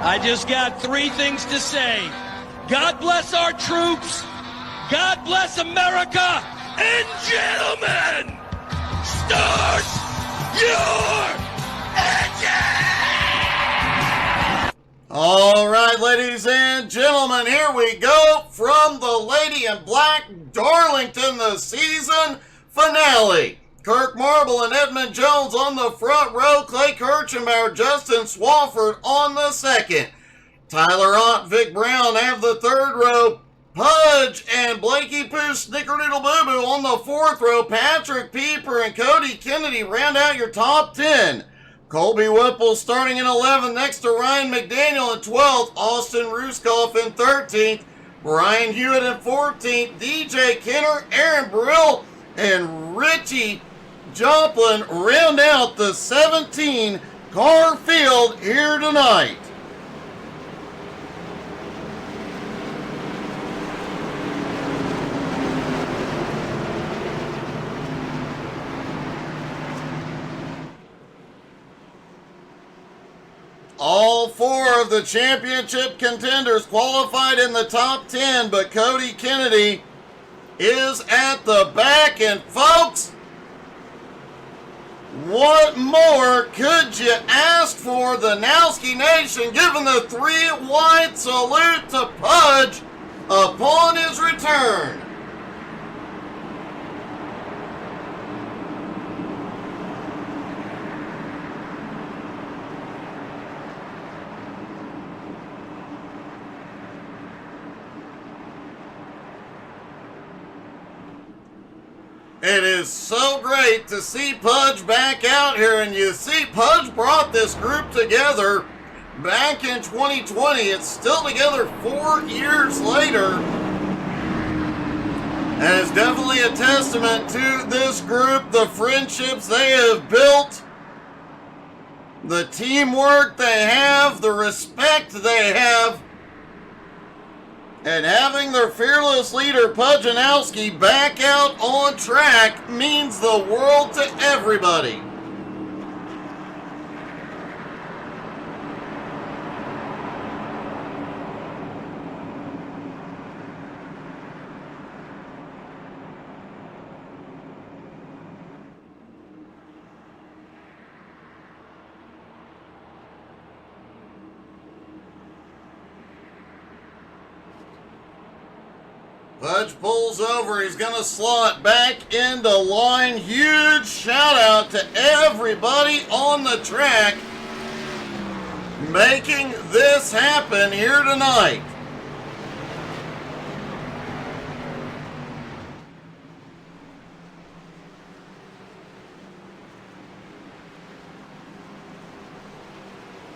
I just got three things to say. God bless our troops. God bless America. And gentlemen, start your engine! All right, ladies and gentlemen, here we go from the Lady in Black, Darlington, the season finale. Kirk Marble and Edmund Jones on the front row. Clay Kirchenbauer, Justin Swafford on the second. Tyler Ott, Vic Brown have the third row. Pudge and Blakey Pooh Snickerdoodle Boo Boo on the fourth row. Patrick Pieper and Cody Kennedy round out your top 10. Colby Whipple starting in 11th next to Ryan McDaniel in 12th. Austin Ruskoff in 13th. Brian Hewitt in 14th. DJ Kenner, Aaron Brill, and Richie Joplin round out the 17-car field here tonight. All four of the championship contenders qualified in the top 10, but Cody Kennedy is at the back. And folks, what more could you ask for? The Nowski Nation giving the three-wide salute to Pudge upon his return. It is so great to see Pudge back out here, and you see Pudge brought this group together back in 2020. It's still together 4 years later, and it's definitely a testament to this group, the friendships they have built, the teamwork they have, the respect they have. And having their fearless leader, Pudge Nowski, back out on track means the world to everybody. Pudge pulls over. He's going to slot back into line. Huge shout out to everybody on the track making this happen here tonight.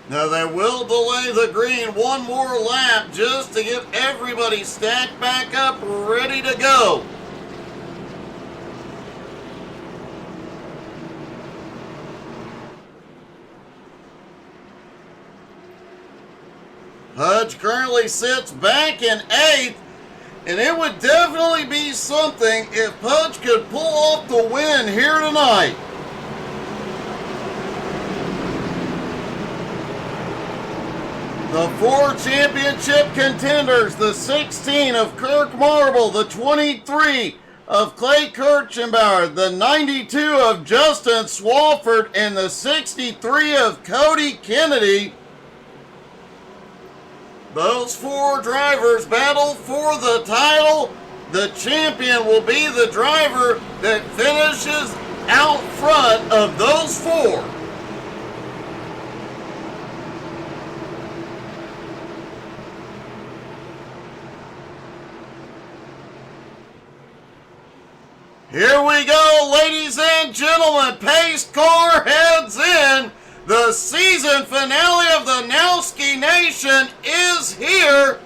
Now they will delay the green one more lap just to get everybody stacked back up, ready to go. Pudge currently sits back in 8th, and it would definitely be something if Pudge could pull off the win here tonight. The 4 championship contenders, the 16 of Kirk Marble, the 23 of Clay Kirchenbauer, the 92 of Justin Swafford, and the 63 of Cody Kennedy. Those 4 drivers battle for the title. The champion will be the driver that finishes out front of those 4. Here we go, ladies and gentlemen. Pace car heads in. The season finale of the Nowski Nation is here.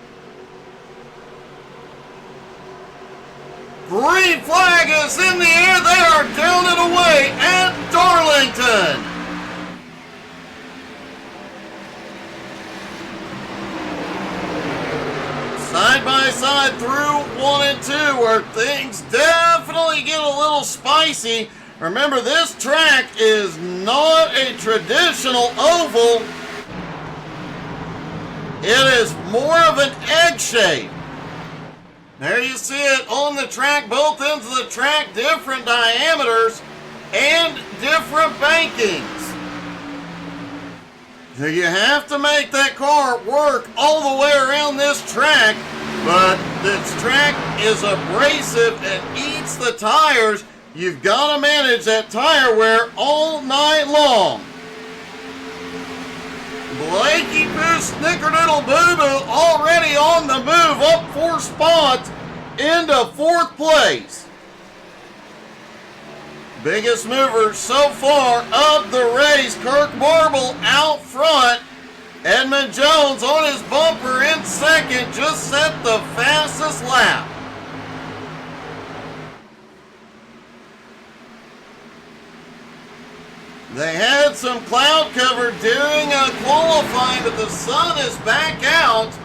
Green flag is in the air. They are down and away at Darlington. Side by side through 1 and 2, where things definitely get a little spicy. Remember, this track is not a traditional oval. It is more of an egg shape. There you see it on the track, both ends of the track, different diameters and different bankings. So you have to make that car work all the way around this track, but this track is abrasive and eats the tires. You've got to manage that tire wear all night long. Blakey Boo Snickerdoodle Boo Boo already on the move, up 4 spots into 4th place. Biggest mover so far of the race, Kirk Marble out front. Edmund Jones on his bumper in 2nd, just set the fastest lap. They had some cloud cover during qualifying, but the sun is back out.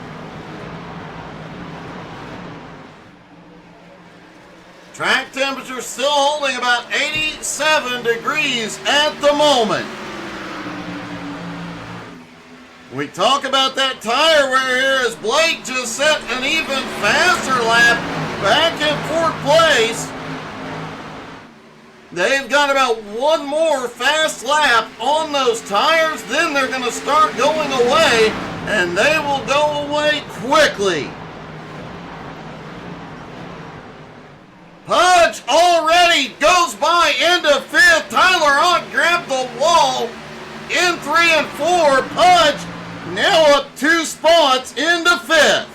Track temperature still holding about 87 degrees at the moment. We talk about that tire wear here as Blake just set an even faster lap back in 4th place. They've got about one more fast lap on those tires, then they're going to start going away, and they will go away quickly. Pudge already goes by into 5th. Tyler Ott grabbed the wall in 3 and 4. Pudge now up 2 spots into 5th.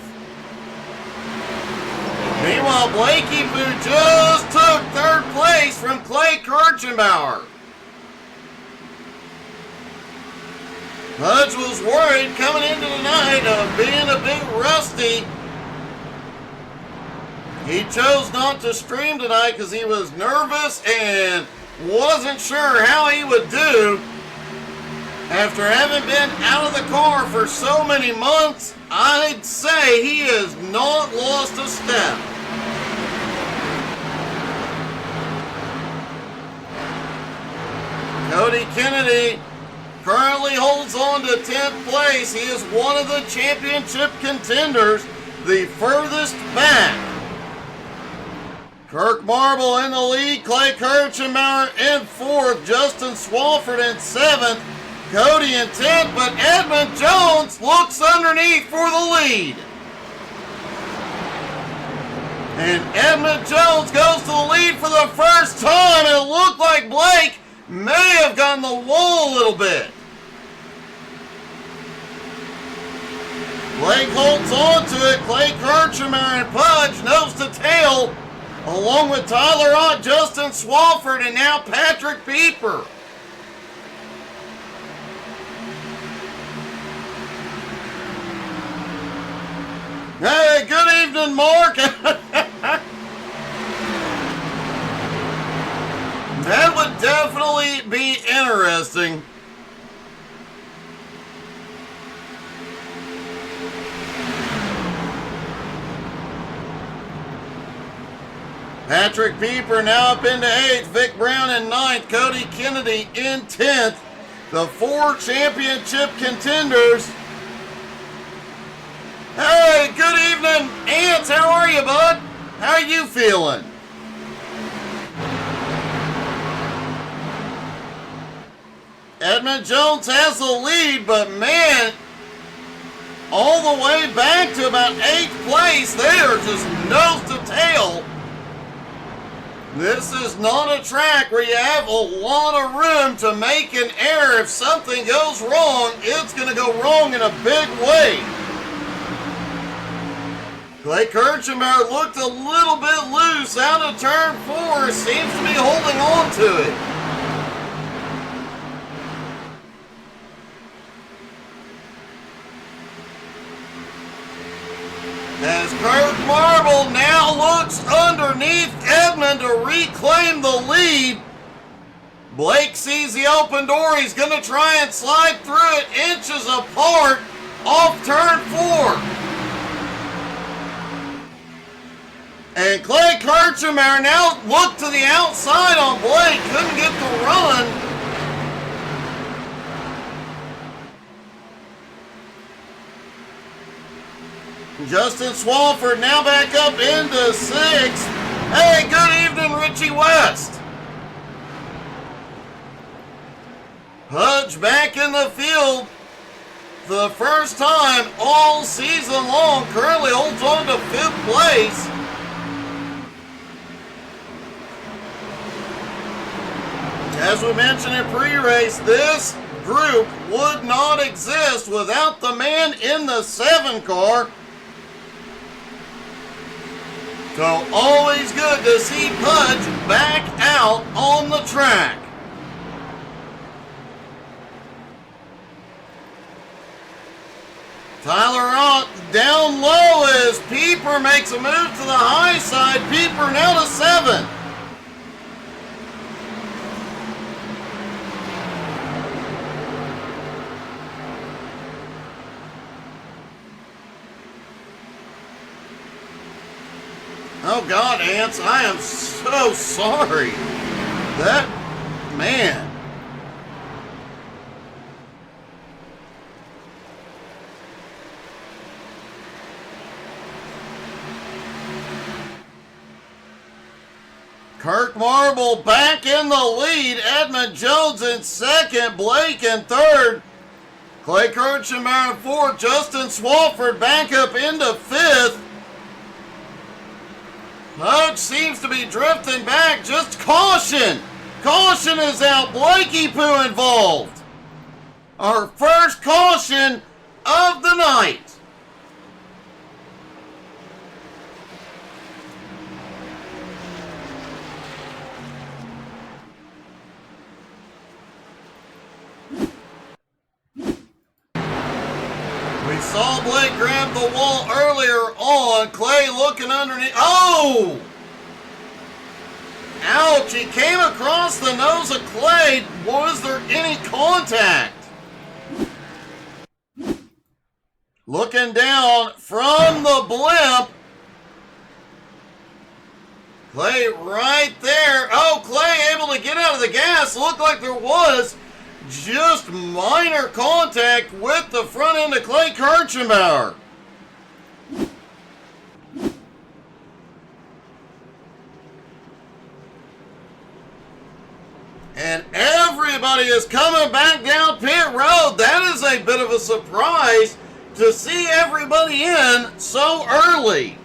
Meanwhile, Blakey Boo just took 3rd place from Clay Kirchenbauer. Pudge was worried coming into the night of being a bit rusty. He chose not to stream tonight because he was nervous and wasn't sure how he would do. After having been out of the car for so many months, I'd say he has not lost a step. Cody Kennedy currently holds on to 10th place. He is one of the championship contenders, the furthest back. Kirk Marble in the lead, Clay Kirchenbauer in 4th, Justin Swafford in 7th, Cody in 10th, but Edmund Jones looks underneath for the lead. And Edmund Jones goes to the lead for the first time, and it looked like Blake may have gotten the wall a little bit. Blake holds on to it, Clay Kirchenbauer and Pudge nose to tail, along with Tyler Ott, Justin Swafford, and now Patrick Pieper. Hey, good evening, Mark. That would definitely be interesting. Patrick Pieper now up into 8th, Vic Brown in 9th, Cody Kennedy in 10th. The 4 championship contenders. Hey, good evening, Ants. How are you, bud? How are you feeling? Edmund Jones has the lead, but man, all the way back to about 8th place, they are just nose to tail. This is not a track where you have a lot of room to make an error. If something goes wrong, it's going to go wrong in a big way. Clay Kirchenbauer looked a little bit loose out of turn 4. Seems to be holding on to it. As Kirk Marble now looks underneath Edmund to reclaim the lead. Blake sees the open door. He's going to try and slide through it inches apart off turn 4. And Clay Kirchenbauer now looked to the outside on Blake. Couldn't get the run. Justin Swafford now back up into 6th. Hey, good evening, Richie West. Pudge back in the field. The first time all season long, currently holds on to 5th place. As we mentioned in pre-race, this group would not exist without the man in the 7 car. So always good to see Pudge back out on the track. Tyler Ott down low as Pieper makes a move to the high side. Pieper now to 7. Oh God, Ants, I am so sorry. That, man. Kirk Marble back in the lead. Edmund Jones in 2nd. Blake in 3rd. Clay Kirchenbauer in 4th. Justin Swafford back up into 5th. Pudge seems to be drifting back. Just caution. Caution is out. Blakey Poo involved. Our first caution of the night. We saw Blake grab the wall earlier on. Clay looking underneath. Oh! Ouch! He came across the nose of Clay. Was there any contact? Looking down from the blimp. Clay right there. Oh, Clay able to get out of the gas. Looked like there was just minor contact with the front end of Clay Kirchenbauer. And everybody is coming back down pit road. That is a bit of a surprise to see everybody in so early.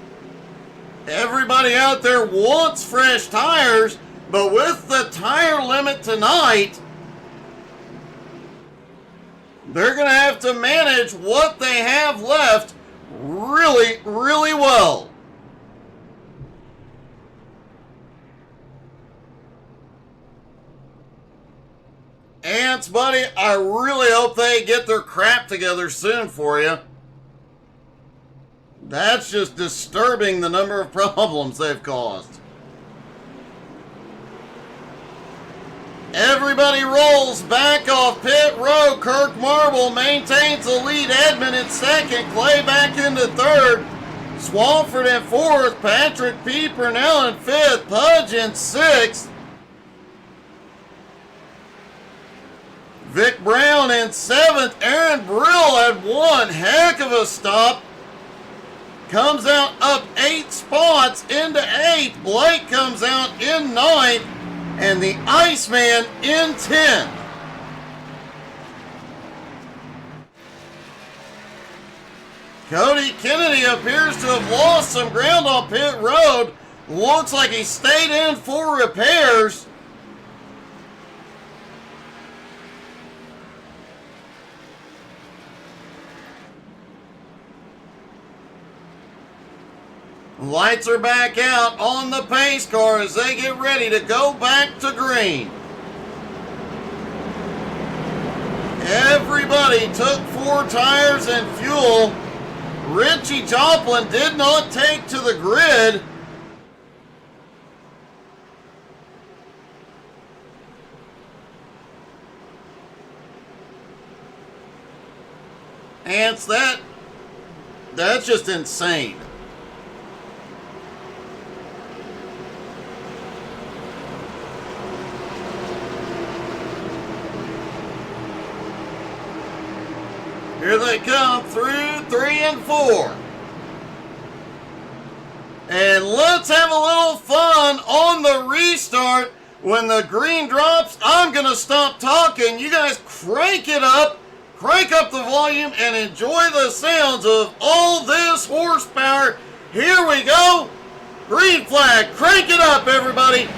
Everybody out there wants fresh tires, but with the tire limit tonight, they're going to have to manage what they have left really, really well. Ants, buddy, I really hope they get their crap together soon for you. That's just disturbing, the number of problems they've caused. Everybody rolls back off pit road. Kirk Marble maintains the lead. Edmund in 2nd. Clay back into 3rd. Swafford in 4th. Patrick Pieper now in 5th. Pudge in 6th. Vic Brown in 7th. Aaron Brill had one heck of a stop. Comes out up 8 spots into 8th. Blake comes out in 9th. And the Iceman in 10th. Cody Kennedy appears to have lost some ground on pit road. Looks like he stayed in for repairs. Lights are back out on the pace car as they get ready to go back to green. Everybody took 4 tires and fuel. Richie Joplin did not take to the grid. Ants, that's just insane. Here they come through 3 and 4. And let's have a little fun on the restart. When the green drops, I'm going to stop talking. You guys crank it up. Crank up the volume and enjoy the sounds of all this horsepower. Here we go. Green flag. Crank it up, everybody.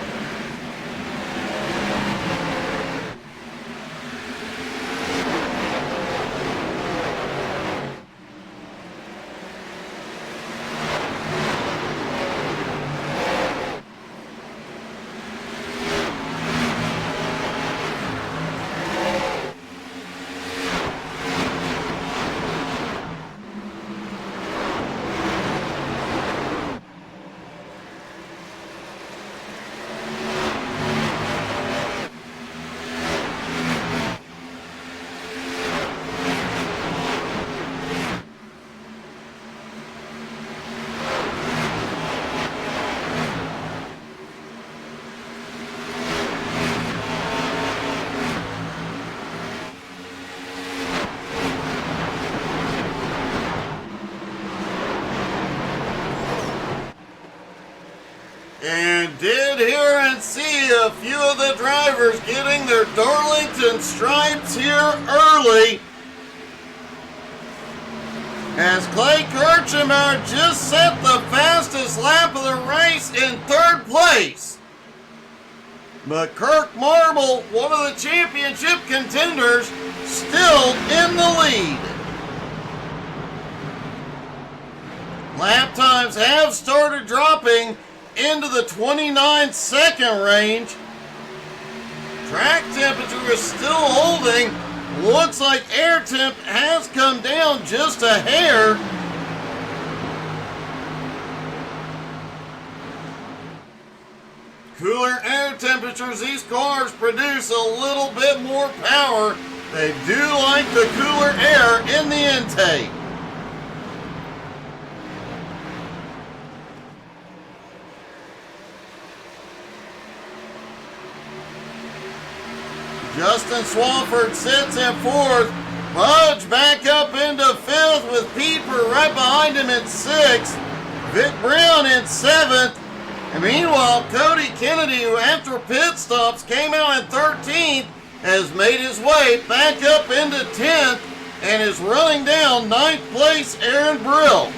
And did hear and see a few of the drivers getting their Darlington stripes here early. As Clay Kirchheimer just set the fastest lap of the race in third place. But Kirk Marble, one of the championship contenders, still in the lead. Lap times have started dropping into the 29-second range. Track temperature is still holding. Looks like air temp has come down just a hair. Cooler air temperatures, these cars produce a little bit more power. They do like the cooler air in the intake. Justin Swafford sits in fourth. Budge back up into fifth with Pieper right behind him in sixth. Vic Brown in seventh. And meanwhile, Cody Kennedy, who after pit stops came out in 13th, has made his way back up into 10th and is running down 9th place Aaron Brill.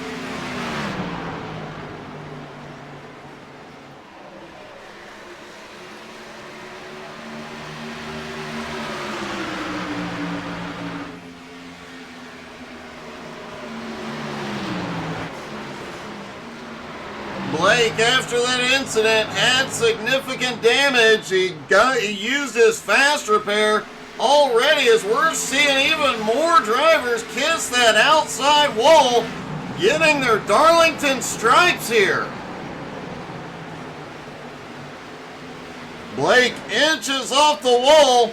Blake, after that incident, had significant damage. He used his fast repair already, as we're seeing even more drivers kiss that outside wall, getting their Darlington stripes here. Blake inches off the wall.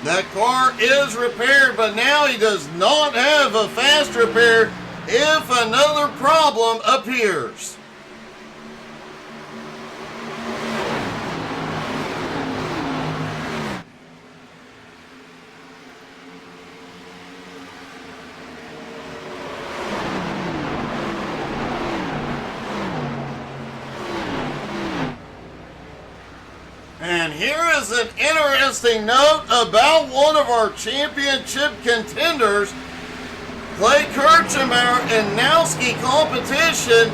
That car is repaired, but now he does not have a fast repair if another problem appears. And here is an interesting note about one of our championship contenders. Clay Kirchheimer in Nowski competition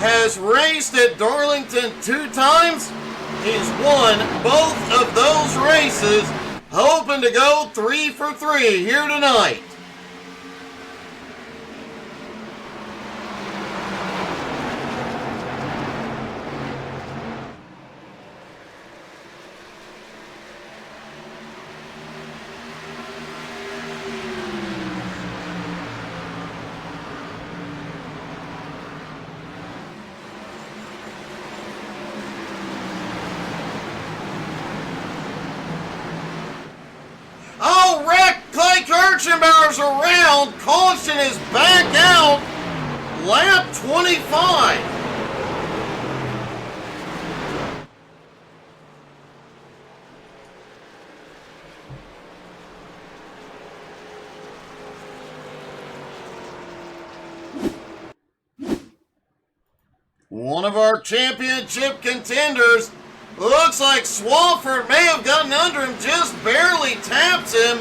has raced at Darlington 2 times. He's won both of those races, hoping to go 3 for 3 here tonight. Kirchheimer's around. Caution is back out. Lap 25. one of our championship contenders. Looks like Swafford may have gotten under him, just barely taps him.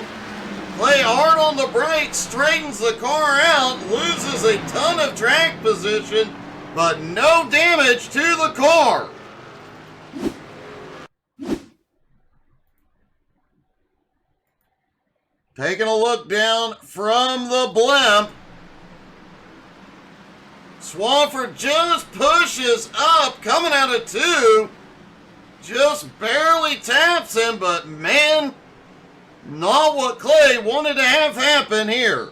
Play hard on the brakes, straightens the car out, loses a ton of track position, but no damage to the car. Taking a look down from the blimp. Swafford just pushes up, coming out of 2. Just barely taps him, but man, not what Clay wanted to have happen here.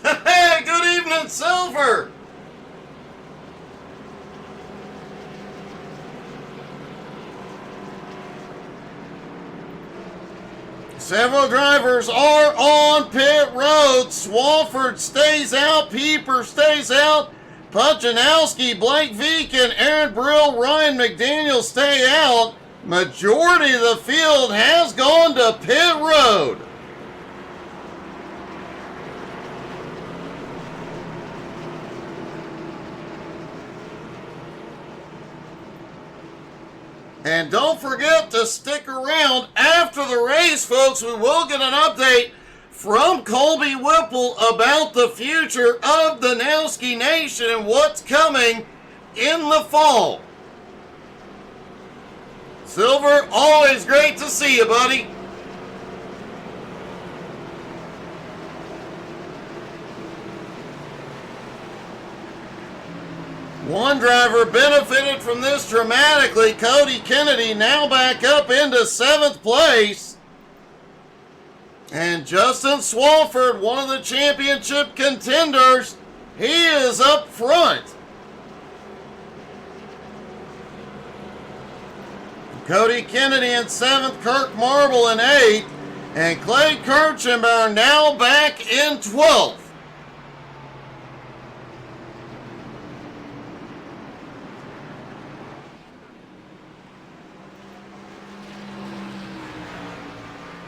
Hey, good evening, Silver. Several drivers are on pit road. Swafford stays out. Pieper stays out. Nowski, Blake Veekin, Aaron Brill, Ryan McDaniel stay out. Majority of the field has gone to pit road. And don't forget to stick around after the race, folks. We will get an update from Colby Whipple about the future of the Nowski Nation and what's coming in the fall. Silver, always great to see you, buddy. One driver benefited from this dramatically. Cody Kennedy now back up into 7th place. And Justin Swafford, one of the championship contenders, he is up front. Cody Kennedy in 7th, Kirk Marble in 8th, and Clay Kirchenbauer now back in 12th.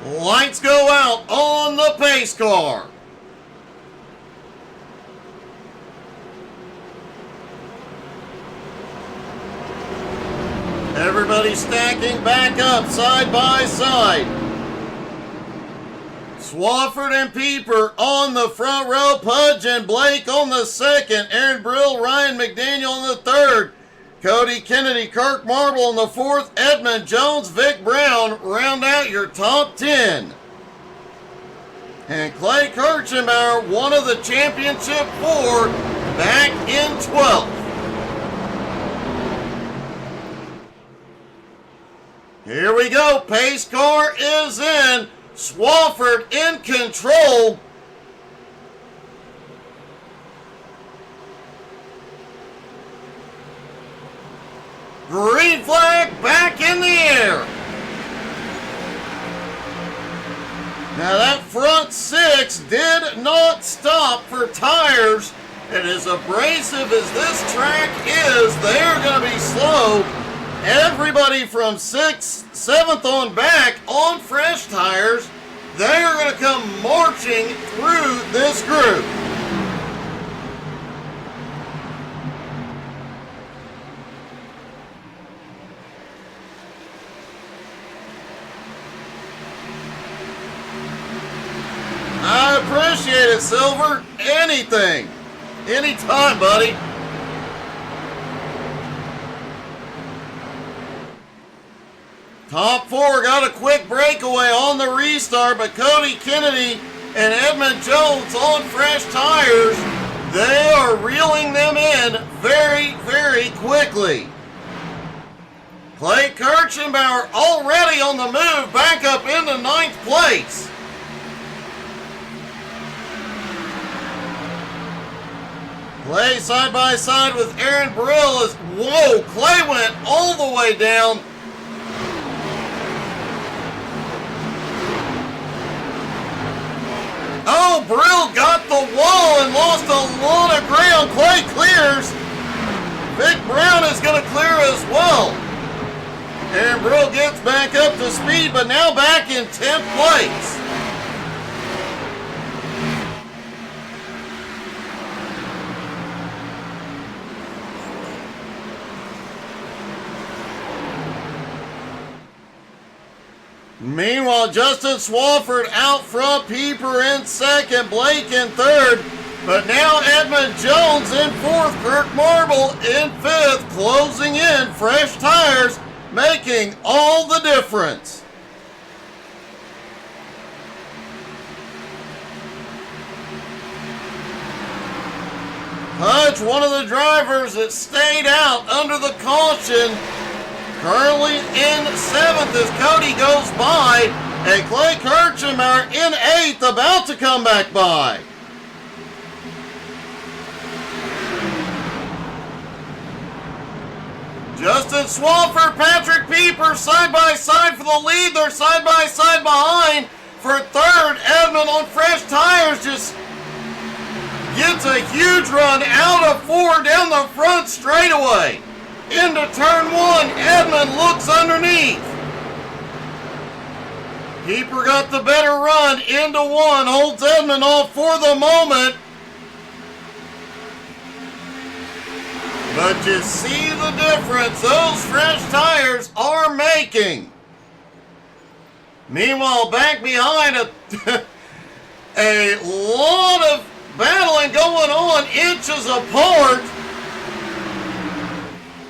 Lights go out on the pace car. Everybody stacking back up side by side. Swafford and Pieper on the front row. Pudge and Blake on the 2nd. Aaron Brill, Ryan McDaniel on the 3rd. Cody Kennedy, Kirk Marble on the 4th. Edmund Jones, Vic Brown round out your top 10. And Clay Kirchenbauer, one of the championship 4, back in 12th. Here we go. Pace car is in. Swafford in control. Green flag back in the air. Now that front 6 did not stop for tires. And as abrasive as this track is, they are going to be slow. Everybody from 6th, 7th on back on fresh tires, they are going to come marching through this group. I appreciate it, Silver. Anything. Anytime, buddy. Top 4 got a quick breakaway on the restart, but Cody Kennedy and Edmund Jones on fresh tires, they are reeling them in very, very quickly. Clay Kirchenbauer already on the move, back up into 9th place. Clay side by side with Aaron Brill as, whoa, Clay went all the way down. Oh, Brill got the wall and lost a lot of ground. Clay clears. Vic Brown is going to clear as well. Aaron Brill gets back up to speed, but now back in 10th place. Meanwhile, Justin Swafford out front, Pieper in second, Blake in third. But now Edmund Jones in fourth, Kirk Marble in fifth, closing in. Fresh tires making all the difference. Pudge, one of the drivers that stayed out under the caution, currently in seventh as Cody goes by, and Clay Kirchheimer in eighth, about to come back by. Justin Swafford, Patrick Pieper side by side for the lead. They're side by side behind for third. Edmund on fresh tires just gets a huge run out of four down the front straightaway. Into turn one, Edmund looks underneath. Pieper got the better run into one, holds Edmund off for the moment. But you see the difference those fresh tires are making. Meanwhile, back behind a lot of battling going on, inches apart,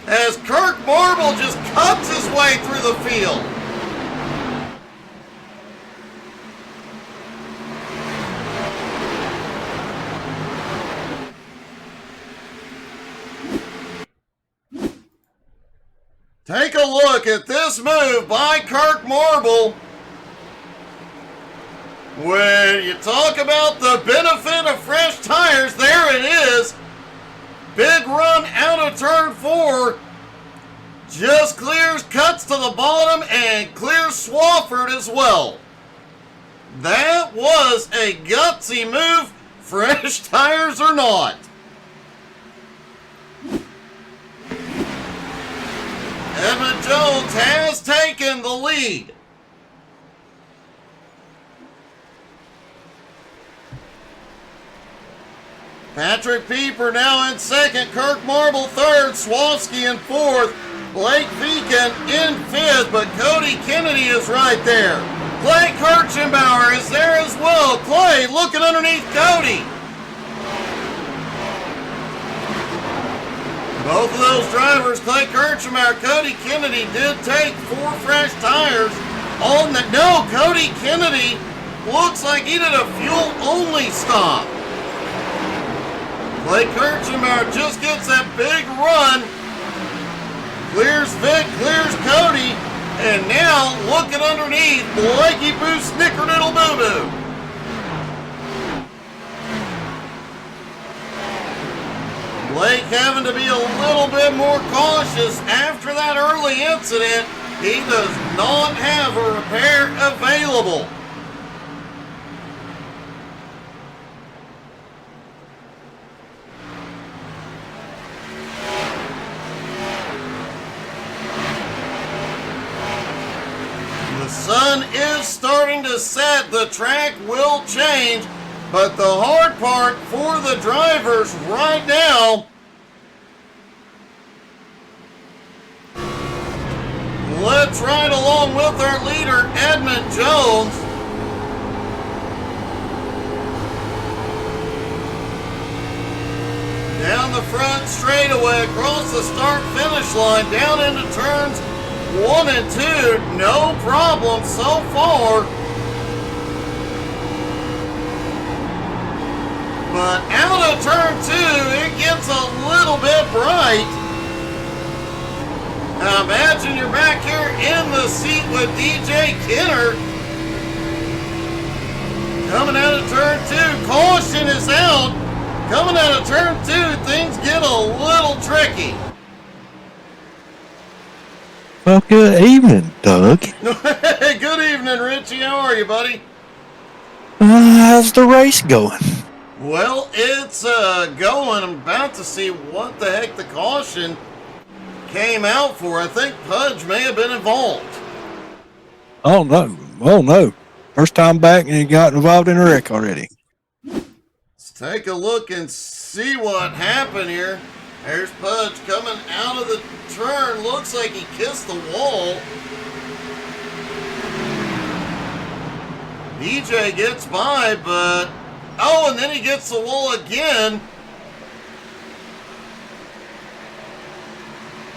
as Kirk Marble just cuts his way through the field. Take a look at this move by Kirk Marble. When you talk about the benefit of fresh tires, there it is. Big run out of turn four. Just clears, cuts to the bottom, and clears Swafford as well. That was a gutsy move, fresh tires or not. Edmund Jones has taken the lead. Patrick Pieper now in second, Kirk Marble third, Swalski in fourth, Blake Feakin in fifth, but Cody Kennedy is right there. Clay Kirchenbauer is there as well. Clay looking underneath Cody. Both of those drivers, Clay Kirchenbauer, Cody Kennedy, did take four fresh tires on the... No, Cody Kennedy looks like he did a fuel-only stop. Clay Kirchenbauer just gets that big run. Clears Vic, clears Cody, and now looking underneath, Blakey Boo Snickerdoodle Boo Boo. Blake having to be a little bit more cautious after that early incident. He does not have a repair available. The sun is starting to set. The track will change. But the hard part for the drivers right now, let's ride along with our leader, Edmund Jones. Down the front straightaway, across the start-finish line, down into turns 1 and 2. No problem so far. But out of turn 2, it gets a little bit bright. Now imagine you're back here in the seat with DJ Kenner. Coming out of turn 2, caution is out. Coming out of turn 2, things get a little tricky. Well, good evening, Doug. Good evening, Richie. How are you, buddy? How's the race going? Well, it's going. I'm about to see what the heck the caution came out for. I think Pudge may have been involved. Oh, no. First time back and he got involved in a wreck already. Let's take a look and see what happened here. There's Pudge coming out of the turn. Looks like he kissed the wall. DJ gets by, but... Oh, and then he gets the wall again.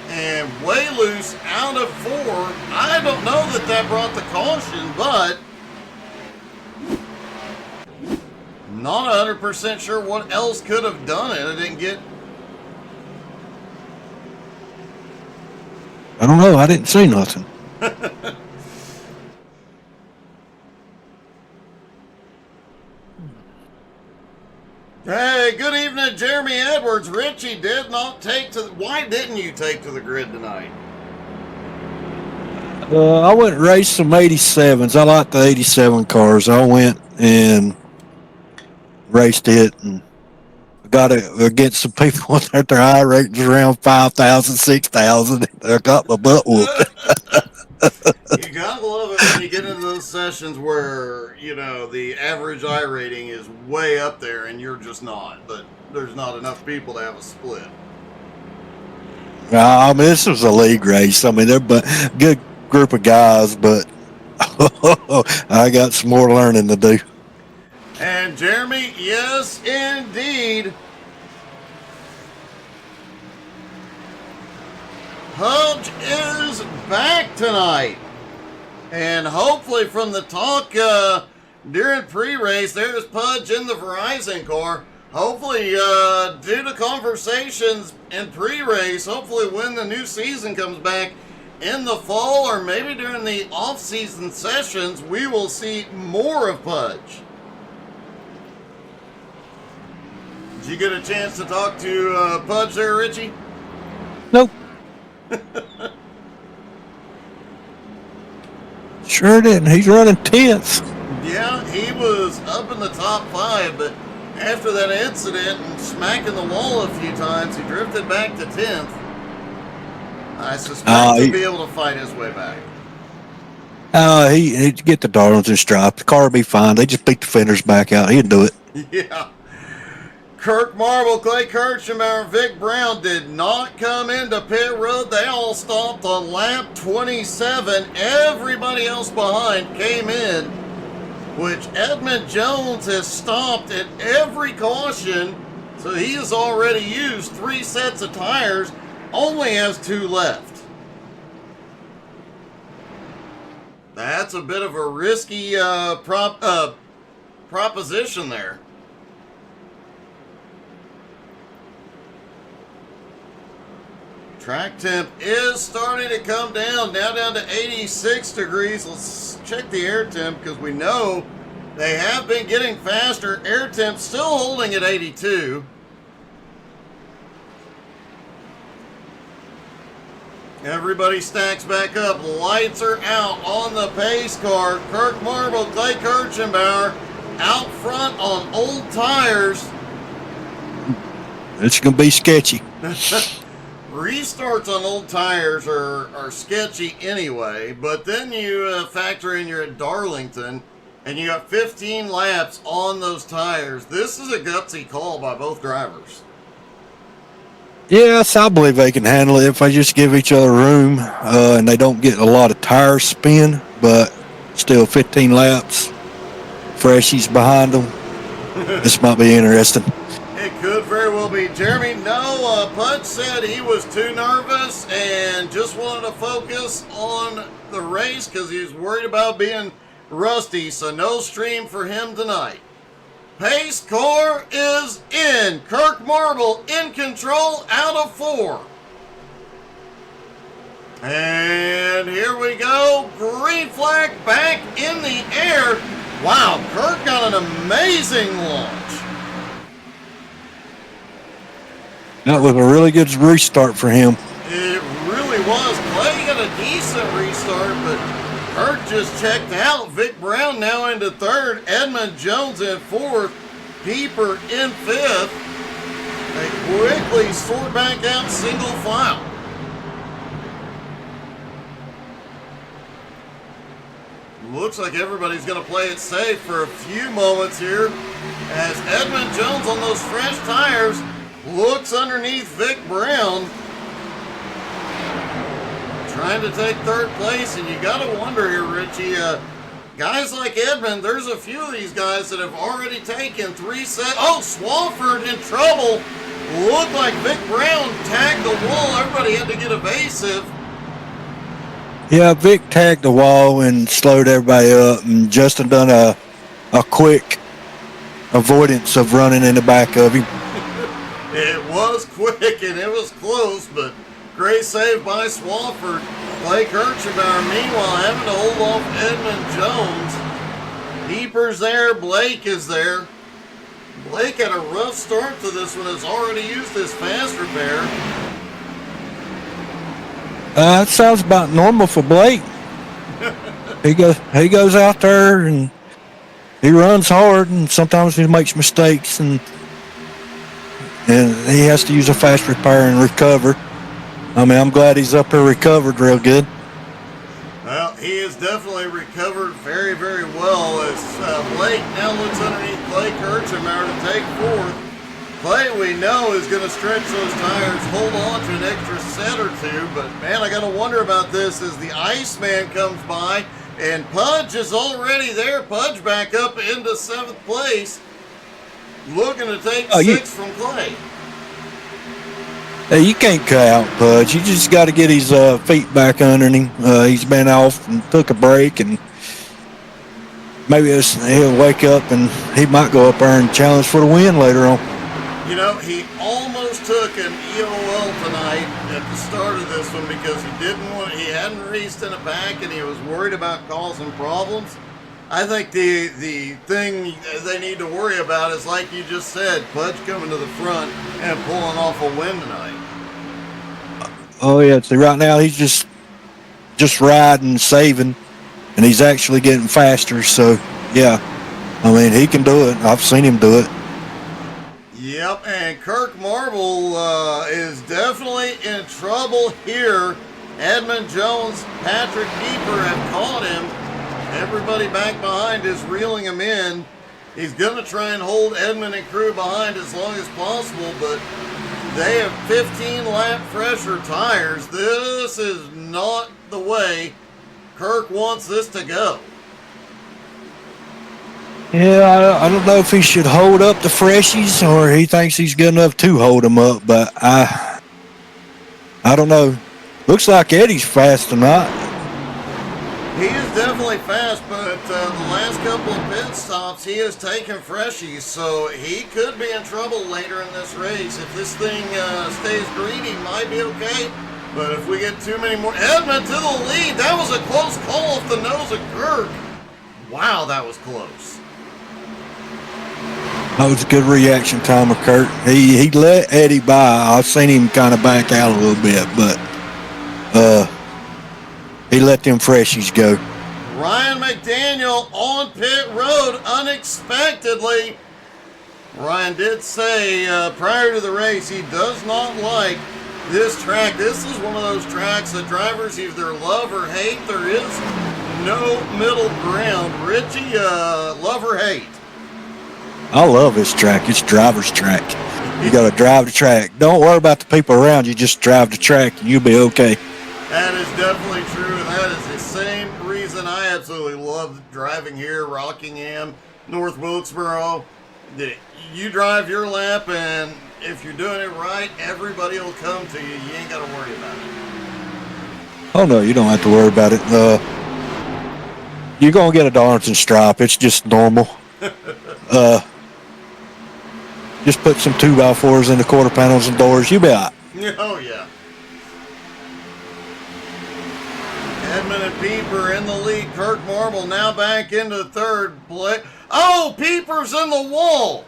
And way loose out of 4. I don't know that brought the caution, but... Not 100% sure what else could have done it. I didn't get... I don't know. I didn't see nothing. Hey, good evening, Jeremy Edwards. Richie did not take to... Why didn't you take to the grid tonight? I went and raced some 87s. I like the 87 cars. I went and raced it and got it against some people that their high ratings around 5,000, 6,000. I got my butt whooped. You gotta love it when you get into those sessions where, you know, the average I rating is way up there and you're just not. But there's not enough people to have a split. I mean, this was a league race. I mean, they're a good group of guys, but I got some more learning to do. And Jeremy, yes, indeed. Hudge is back tonight. And hopefully from the talk during pre-race, there's Pudge in the Verizon car. Hopefully, due to conversations in pre-race, hopefully when the new season comes back in the fall or maybe during the off-season sessions, we will see more of Pudge. Did you get a chance to talk to Pudge there, Richie? Nope. Sure didn't. He's running 10th. Yeah, he was up in the top 5, but after that incident and smacking the wall a few times, he drifted back to 10th. I suspect he'll be able to fight his way back. He'd get the Darlington stripe. The car will be fine. They just beat the fenders back out. He'd do it. Yeah. Kirk Marble, Clay Kirchenbauer, Vic Brown did not come into pit road. They all stopped on lap 27. Everybody else behind came in, which Edmund Jones has stopped at every caution. So he has already used 3 sets of tires, only has 2 left. That's a bit of a risky proposition there. Track temp is starting to come down, now down to 86 degrees. Let's check the air temp because we know they have been getting faster. Air temp still holding at 82. Everybody stacks back up. Lights are out on the pace car. Kirk Marble, Clay Kirchenbauer out front on old tires. It's going to be sketchy. Restarts on old tires are sketchy anyway, but then you factor in you're at Darlington and you got 15 laps on those tires. This is a gutsy call by both drivers. Yes, I believe they can handle it if they just give each other room and they don't get a lot of tire spin, but still 15 laps, freshies behind them. This might be interesting. It could very well be. Jeremy, no, Pudge said he was too nervous and just wanted to focus on the race because he was worried about being rusty, so no stream for him tonight. Pace car is in. Kirk Marble in control out of 4. And here we go. Green flag back in the air. Wow, Kirk got an amazing launch. That was a really good restart for him. It really was. Clay got a decent restart, but Kirk just checked out. Vic Brown now into 3rd. Edmund Jones in 4th. Pieper in 5th. They quickly sort back out single file. Looks like everybody's going to play it safe for a few moments here as Edmund Jones on those fresh tires looks underneath Vic Brown, trying to take 3rd place, and you got to wonder here, Richie, Guys like Edmund, there's a few of these guys that have already taken 3 sets. Oh, Swafford in trouble. Looked like Vic Brown tagged the wall. Everybody had to get evasive. Yeah, Vic tagged the wall and slowed everybody up, and Justin done a quick avoidance of running in the back of him. It was quick and it was close, but great save by Swafford. Clay Kirchenbauer, meanwhile, having to hold off Edmund Jones. Peeper's there. Blake is there. Blake had a rough start to this one. Has already used his fast repair. That sounds about normal for Blake. He goes out there and he runs hard, and sometimes he makes mistakes, and he has to use a fast repair and recover. I mean, I'm glad he's up there recovered real good. Well, he has definitely recovered very, very well as Blake now looks underneath Clay Kirchenbauer to take fourth. Clay, we know, is going to stretch those tires, hold on to an extra set or two, but man, I got to wonder about this as the Iceman comes by, and Pudge is already there. Pudge back up into 7th place, looking to take 6 from Clay. Hey, you can't cut out Pudge. You just got to get his feet back under him. He's been off and took a break, and maybe he'll wake up and he might go up there and challenge for the win later on. You know, he almost took an EOL tonight at the start of this one because he hadn't raced in a pack and he was worried about causing problems. I think the thing they need to worry about is, like you just said, Pudge coming to the front and pulling off a win tonight. Oh yeah, see, right now he's just riding, saving, and he's actually getting faster. So yeah, I mean, he can do it. I've seen him do it. Yep, and Kirk Marble is definitely in trouble here. Edmund Jones, Patrick Pieper have caught him. Everybody back behind is reeling him in. He's going to try and hold Edmund and crew behind as long as possible, but they have 15-lap fresher tires. This is not the way Kirk wants this to go. Yeah, I don't know if he should hold up the freshies or he thinks he's good enough to hold them up, but I don't know. Looks like Eddie's fast tonight. He is definitely fast, but the last couple of pit stops, he has taken freshies, so he could be in trouble later in this race. If this thing stays green, he might be okay, but if we get too many more... Edmund to the lead! That was a close call off the nose of Kirk. Wow, that was close. That was a good reaction time of Kurt. He let Eddie by. I've seen him kind of back out a little bit, but he let them freshies go. Ryan McDaniel on pit road unexpectedly. Ryan did say prior to the race he does not like this track. This is one of those tracks that drivers either love or hate. There is no middle ground. Richie, love or hate? I love this track. It's driver's track. You got to drive the track. Don't worry about the people around you. Just drive the track and you'll be okay. That is definitely true. And that is the same reason I absolutely love driving here, Rockingham, North Wilkesboro. You drive your lap, and if you're doing it right, everybody will come to you. You ain't got to worry about it. Oh, no, you don't have to worry about it. You're going to get a Darlington stripe. It's just normal. Just put some 2x4s in the quarter panels and doors. You'll be all right. Oh, yeah. Edmund and Pieper in the lead. Kirk Marble now back into third place. Oh, Pieper's in the wall.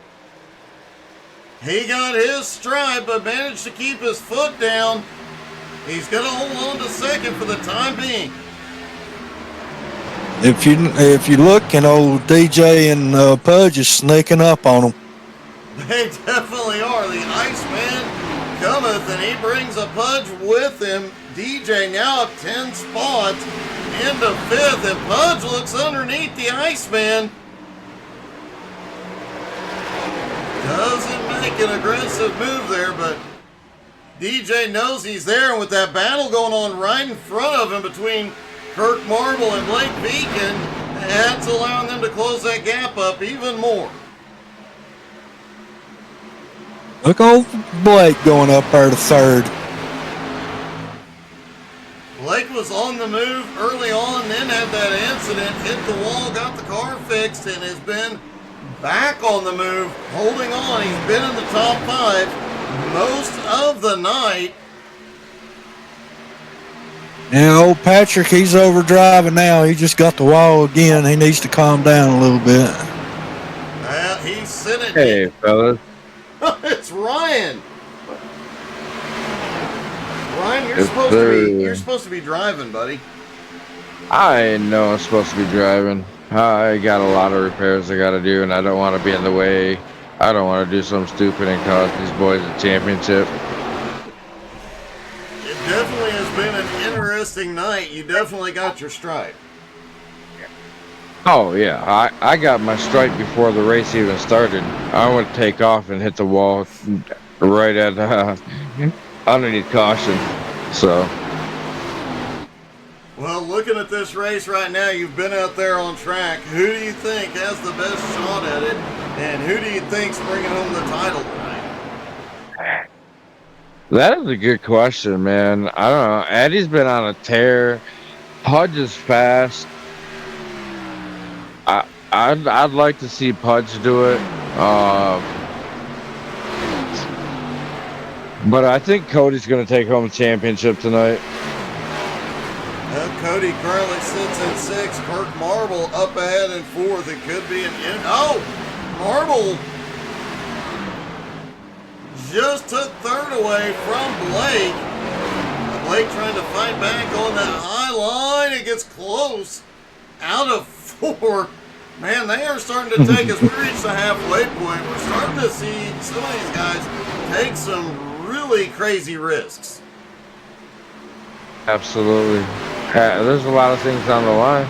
He got his stripe, but managed to keep his foot down. He's going to hold on to second for the time being. If you look, old DJ and Pudge is sneaking up on them. They definitely are. The Iceman cometh, and he brings a Pudge with him. DJ now up 10 spots into 5th, and Pudge looks underneath the Iceman. Doesn't make an aggressive move there, but DJ knows he's there, and with that battle going on right in front of him between Kirk Marble and Blake Beacon, That's allowing them to close that gap up even more. Look old Blake going up there to third. Blake was on the move early on, then had that incident, hit the wall, got the car fixed, and has been back on the move, holding on. He's been in the top 5 most of the night. Yeah, old Patrick, he's overdriving now. He just got the wall again. He needs to calm down a little bit. Well, he's sitting. Hey, fellas. It's Ryan. Ryan, you're supposed to be driving, buddy. I know I'm supposed to be driving. I got a lot of repairs I got to do, and I don't want to be in the way. I don't want to do something stupid and cost these boys a championship. It definitely has been an interesting night. You definitely got your stripe. Oh, yeah. I got my stripe before the race even started. I went to take off and hit the wall right at underneath caution. So. Well, looking at this race right now, you've been out there on track. Who do you think has the best shot at it? And who do you think's bringing home the title tonight? That is a good question, man. I don't know. Eddie's been on a tear. Pudge is fast. I'd like to see Pudge do it. But I think Cody's going to take home the championship tonight. Cody currently sits in 6th. Kirk Marble up ahead in 4th. It could be Marble just took 3rd away from Blake. Blake trying to fight back on that high line. It gets close. Out of 4. Man, they are starting to take, as we reach the halfway point, we're starting to see some of these guys take some really crazy risks. Absolutely. There's a lot of things on the line.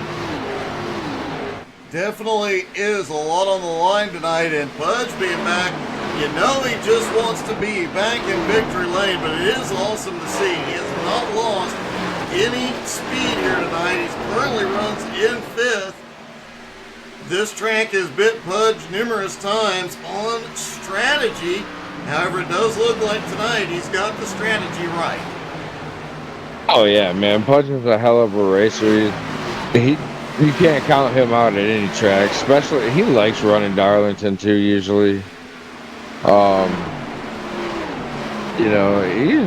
Definitely is a lot on the line tonight, and Pudge being back, you know he just wants to be back in victory lane, but it is awesome to see. He has not lost any speed here tonight. He currently runs in 5th. This track has bit Pudge numerous times on strategy. However, it does look like tonight he's got the strategy right. Oh, yeah, man. Pudge is a hell of a racer. You can't count him out at any track. Especially, he likes running Darlington, too, usually. You know,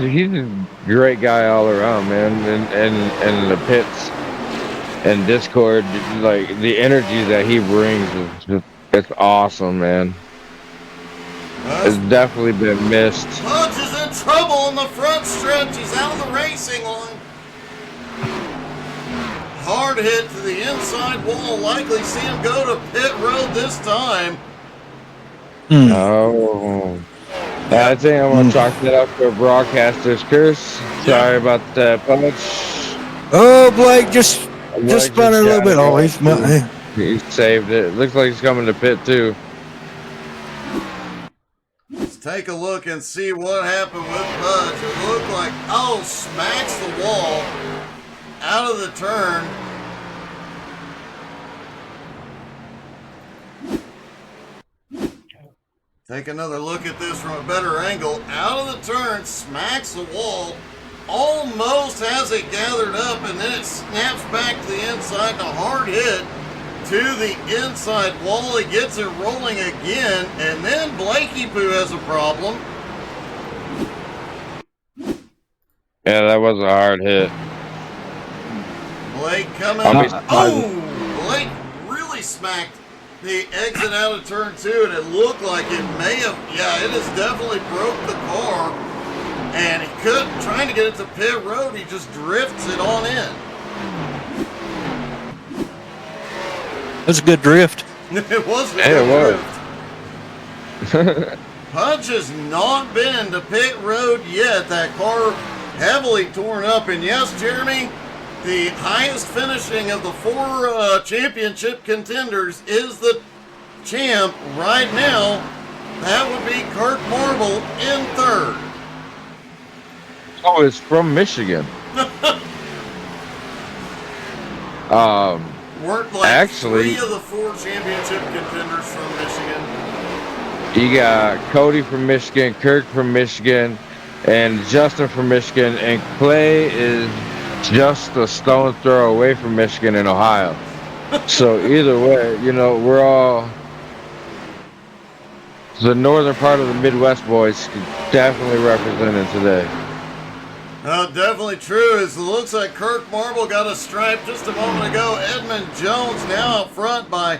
he's a great guy all around, man. And the pits and Discord, like, the energy that he brings is just, it's awesome, man. It's definitely been missed. Pudge is in trouble on the front stretch. He's out of the racing line. Hard hit to the inside wall. Likely see him go to pit road this time. Oh. I think I'm going to chalk that up to a broadcaster's curse. Sorry about that, Pudge. Oh, Blake just spun it a little bit. Oh, he saved it. Looks like he's coming to pit, too. Let's take a look and see what happened with Pudge. It looked like, smacks the wall out of the turn. Take another look at this from a better angle. Out of the turn, smacks the wall. Almost has it gathered up, and then it snaps back to the inside. And a hard hit to the inside wall. He gets it rolling again, and then Blakey Poo has a problem. Yeah, that was a hard hit. Blake coming. Blake really smacked the exit out of turn 2, and it looked like it may have, it has definitely broke the car. And he trying to get it to pit road, he just drifts it on in. That's a good drift. It was a good drift. Pudge has not been to pit road yet. That car heavily torn up. And yes, Jeremy, the highest finishing of the 4 championship contenders is the champ right now. That would be Kirk Marble in 3rd. Oh, it's from Michigan. Weren't like Actually, 3 of the 4 championship contenders from Michigan? you got Cody from Michigan, Kirk from Michigan, and Justin from Michigan, and Clay is just a stone's throw away from Michigan and Ohio. So either way, we're all the northern part of the Midwest boys definitely represented today. Definitely true. As it looks like Kirk Marble got a stripe just a moment ago. Edmund Jones now out front by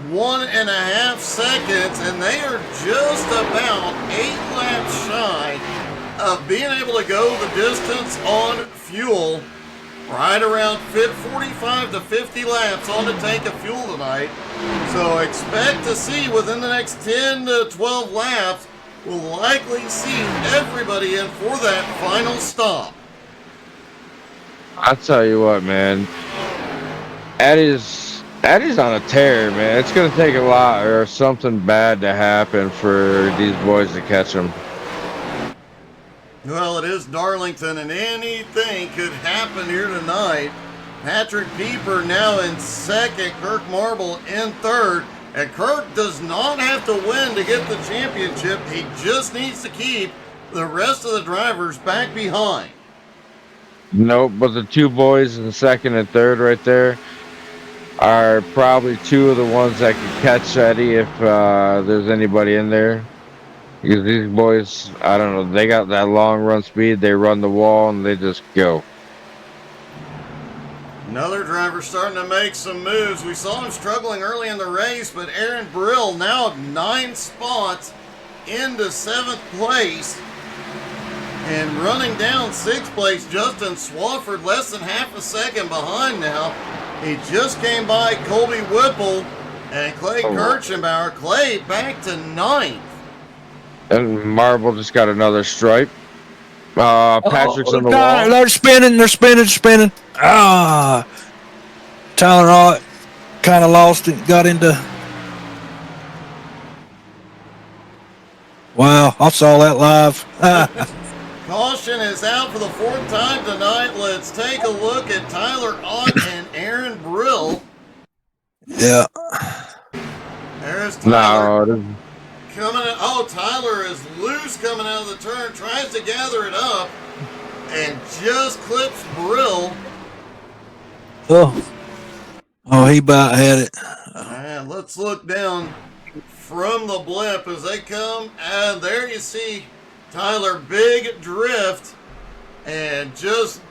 1.5 seconds, and they are just about 8 laps shy of being able to go the distance on fuel. Right around 45 to 50 laps on the tank of fuel tonight. So expect to see within the next 10 to 12 laps, we'll likely see everybody in for that final stop. I tell you what, man, Eddie's on a tear, man. It's gonna take a lot or something bad to happen for these boys to catch him. Well, it is Darlington, and anything could happen here tonight. Patrick Pieper now in second, Kirk Marble in third. And Kirk does not have to win to get the championship. He just needs to keep the rest of the drivers back behind. Nope, but the 2 boys in second and third right there are probably 2 of the ones that could catch Eddie if there's anybody in there. Because these boys, I don't know, they got that long run speed. They run the wall and they just go. Another driver starting to make some moves. We saw him struggling early in the race, but Aaron Brill now 9 spots into 7th place. And running down 6th place, Justin Swafford less than half a second behind now. He just came by Colby Whipple and Clay Kirchenbauer. Clay back to 9th. And Marble just got another stripe. Patrick's on the wall. They're spinning. Tyler kind of lost it, got into. Wow, I saw that live. Caution is out for the 4th time tonight. Let's take a look at Tyler Ott and Aaron Brill. Yeah. There's Tyler. No, Coming in, Tyler is loose coming out of the turn, tries to gather it up, and just clips Brill. Oh, he about had it. And let's look down from the blip as they come, and there you see Tyler big drift, and just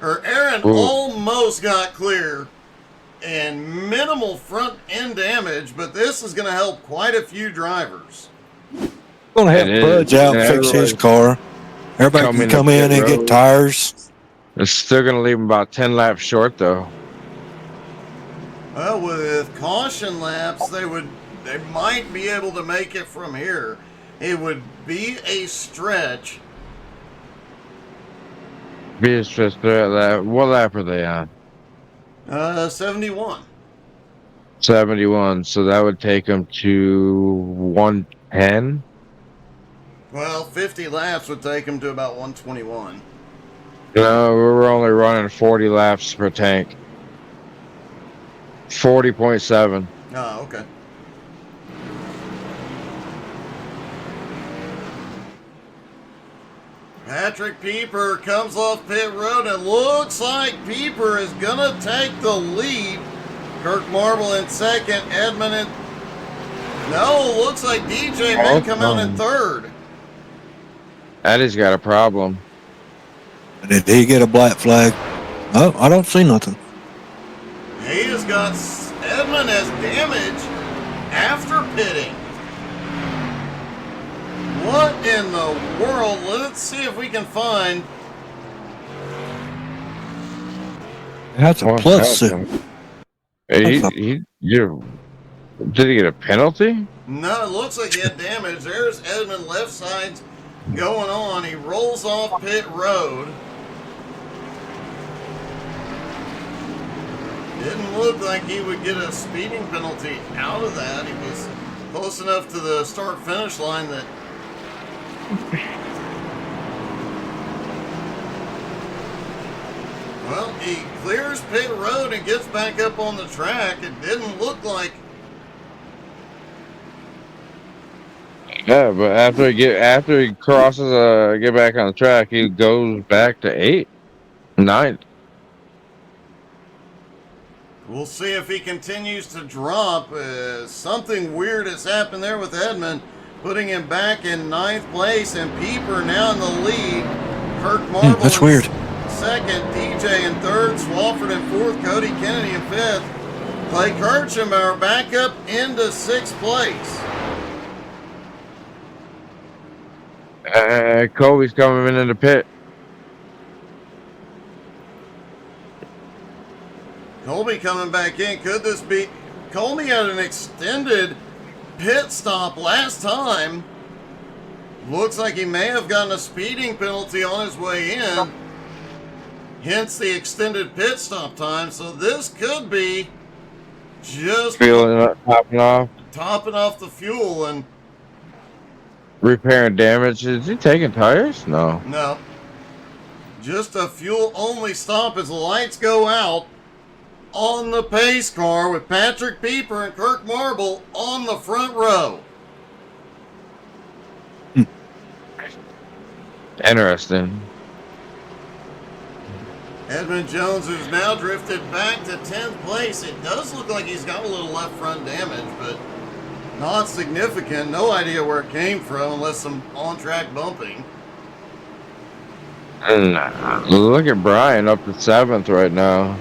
Aaron almost got clear. And minimal front end damage, but this is going to help quite a few drivers. Going to have Budge out and fix his car. Everybody can come in and get tires. It's still going to leave him about 10 laps short, though. Well, with caution laps, they might be able to make it from here. It would be a stretch. What lap are they on? 71. 71, so that would take them to 110. Well, 50 laps would take them to about 121. No, we're only running 40 laps per tank. 40.7. Oh, okay. Patrick Pieper comes off pit road, and looks like Pieper is going to take the lead. Kirk Marble in second, Edmund in... No, looks like DJ may come out in third. Eddie's got a problem. Did he get a black flag? Oh, I don't see nothing. He has got... Edmund has damage after pitting. What in the world? Let's see if we can find... That's a plus. Did he get a penalty? No, it looks like he had damage. There's Edmund left side's going on. He rolls off pit road. Didn't look like he would get a speeding penalty out of that. He was close enough to the start-finish line that... Well, he clears pit road and gets back up on the track. It didn't look like. Yeah, but after he crosses get back on the track, he goes back to 8th, 9th. We'll see if he continues to drop. Something weird has happened there with Edmund, putting him back in 9th place, and Pieper now in the lead. Kirk Marble That's weird. second, DJ in third, Swafford in fourth, Cody Kennedy in fifth. Clay Kirchenbauer back up into 6th place. Kobe's coming in the pit. Colby coming back in. Could this be? Colby had an extended pit stop last time. Looks like he may have gotten a speeding penalty on his way in. Hence the extended pit stop time. So this could be just Topping off the fuel. And repairing damage. Is he taking tires? No. no, just a fuel only stop as the lights go out on the pace car with Patrick Pieper and Kirk Marble on the front row. Interesting. Edmund Jones, who's now drifted back to 10th place. It does look like he's got a little left front damage, but not significant. No idea where it came from unless some on-track bumping. And look at Brian up to 7th right now.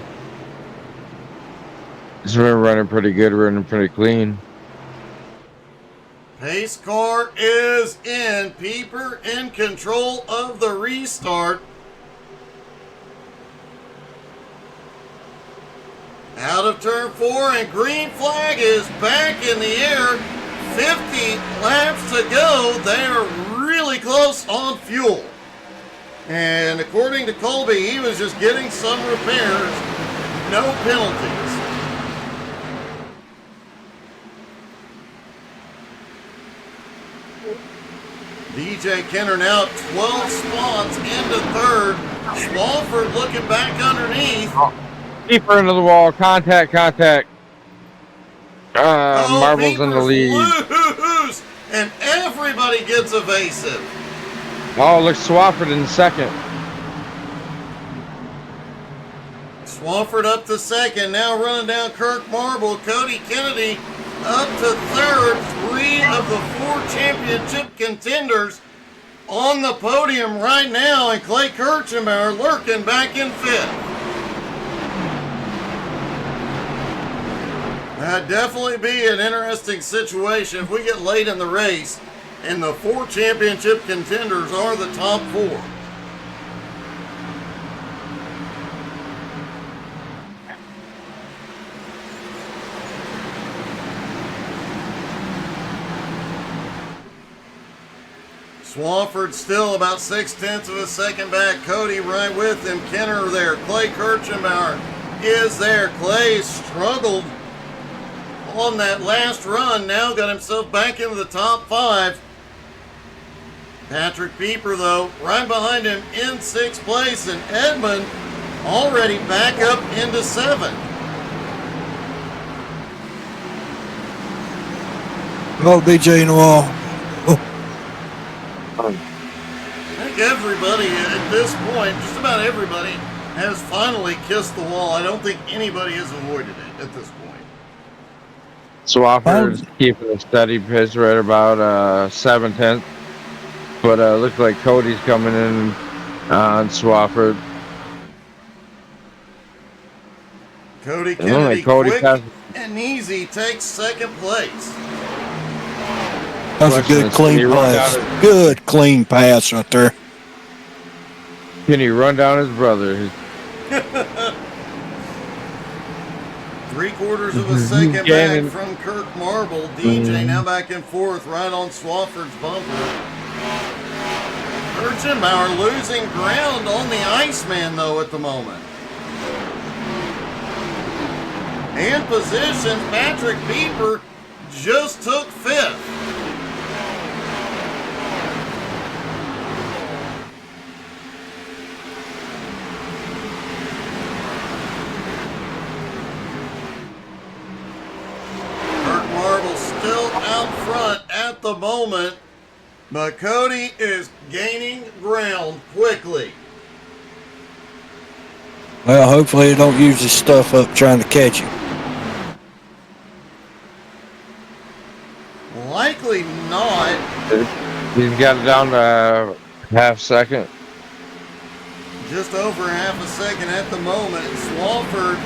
He's been running pretty good, running pretty clean. Pace car is in. Pieper in control of the restart. Out of turn 4, and green flag is back in the air. 50 laps to go. They are really close on fuel. And according to Colby, he was just getting some repairs. No penalties. DJ Kenner now 12 spots into third. Swafford looking back underneath. Deeper into the wall. Contact. Marble's in the lead. Loose, and everybody gets evasive. Oh, look, Swafford in second. Swafford up to second. Now running down Kirk Marble. Cody Kennedy up to third. 3 of the 4 championship contenders on the podium right now, and Clay Kirchenbauer lurking back in 5th. That'd definitely be an interesting situation if we get late in the race and the 4 championship contenders are the top 4. Swafford still about 0.6 of a second back. Cody right with him. Kenner there. Clay Kirchenbauer is there. Clay struggled on that last run. Now got himself back into the top 5. Patrick Pieper, though, right behind him in 6th place. And Edmund already back up into 7th. Oh, DJ in the wall. I think everybody at this point, just about everybody, has finally kissed the wall. I don't think anybody has avoided it at this point. Swafford's keeping a steady pace right about 7/10. But looks like Cody's coming in on Swafford. Cody Kennedy, Cody quick passes. and easy, takes 2nd place. That's a good clean pass. Good clean pass right there. Can he run down his brother? 3/4 of a second back from Kirk Marble. DJ now back in 4th, right on Swafford's bumper. Kirchenbauer losing ground on the Iceman, though, at the moment. And positions, Patrick Pieper just took 5th. the moment, but Cody is gaining ground quickly. Well, hopefully he don't use his stuff up trying to catch him. Likely not. He's got it down to half second. Just over half a second at the moment. Swafford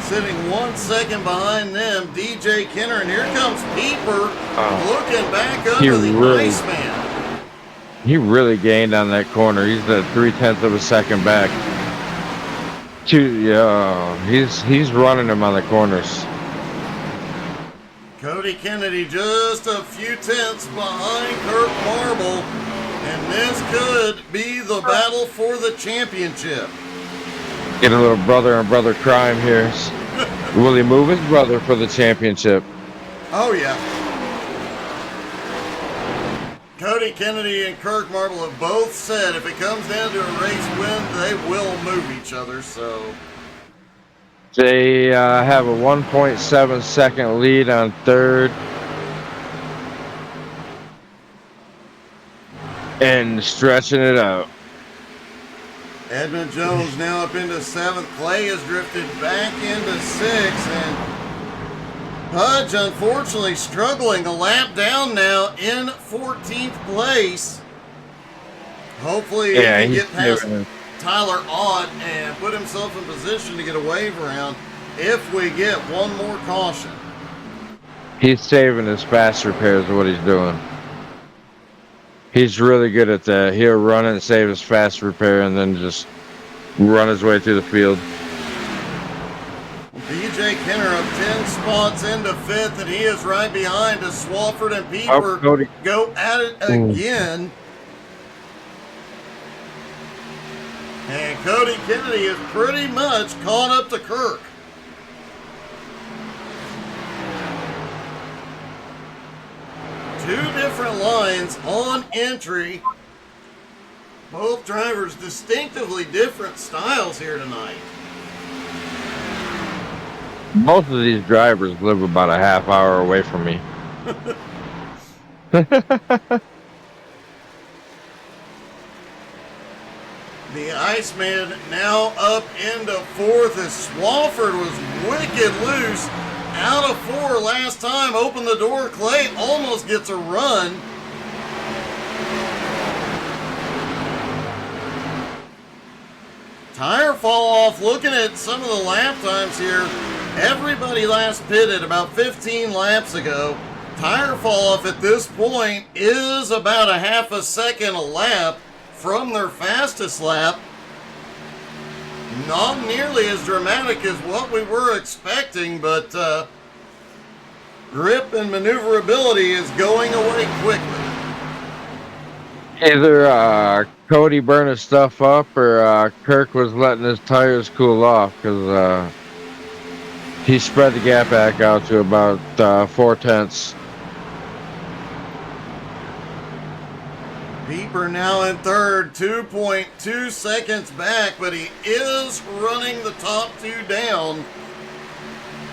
sitting 1 second behind them. DJ Kenner, and here comes Pieper looking back under the Iceman. He really gained on that corner. He's at 0.3 of a second back. He's running him on the corners. Cody Kennedy just a few tenths behind Kirk Marble, and this could be the battle for the championship. Get a little brother and brother crime here. Will he move his brother for the championship? Oh, yeah. Cody Kennedy and Kirk Marble have both said if it comes down to a race win, they will move each other, so... They have a 1.7 second lead on third. And stretching it out. Edmund Jones now up into 7th. Clay has drifted back into 6th. And Pudge, unfortunately, struggling a lap down now in 14th place. Hopefully he can get past Tyler Ott and put himself in position to get a wave around if we get one more caution. He's saving his fast repairs, what he's doing. He's really good at that. He'll run and save his fast repair and then just run his way through the field. DJ Kenner up 10 spots into 5th, and he is right behind as Swafford and Pieper go at it again. And Cody Kennedy is pretty much caught up to Kirk. Two different lines on entry. Both drivers distinctively different styles here tonight. Most of these drivers live about a half hour away from me. The Iceman now up into 4th as Swafford was wicked loose. Out of 4 last time, opened the door. Clay almost gets a run. Tire fall off. Looking at some of the lap times here, everybody last pitted about 15 laps ago. Tire fall off at this point is about a half a second a lap from their fastest lap. Not nearly as dramatic as what we were expecting, but grip and maneuverability is going away quickly. Either Cody burned his stuff up or Kirk was letting his tires cool off because he spread the gap back out to about 0.4. Pieper now in 3rd, 2.2 seconds back, but he is running the top 2 down.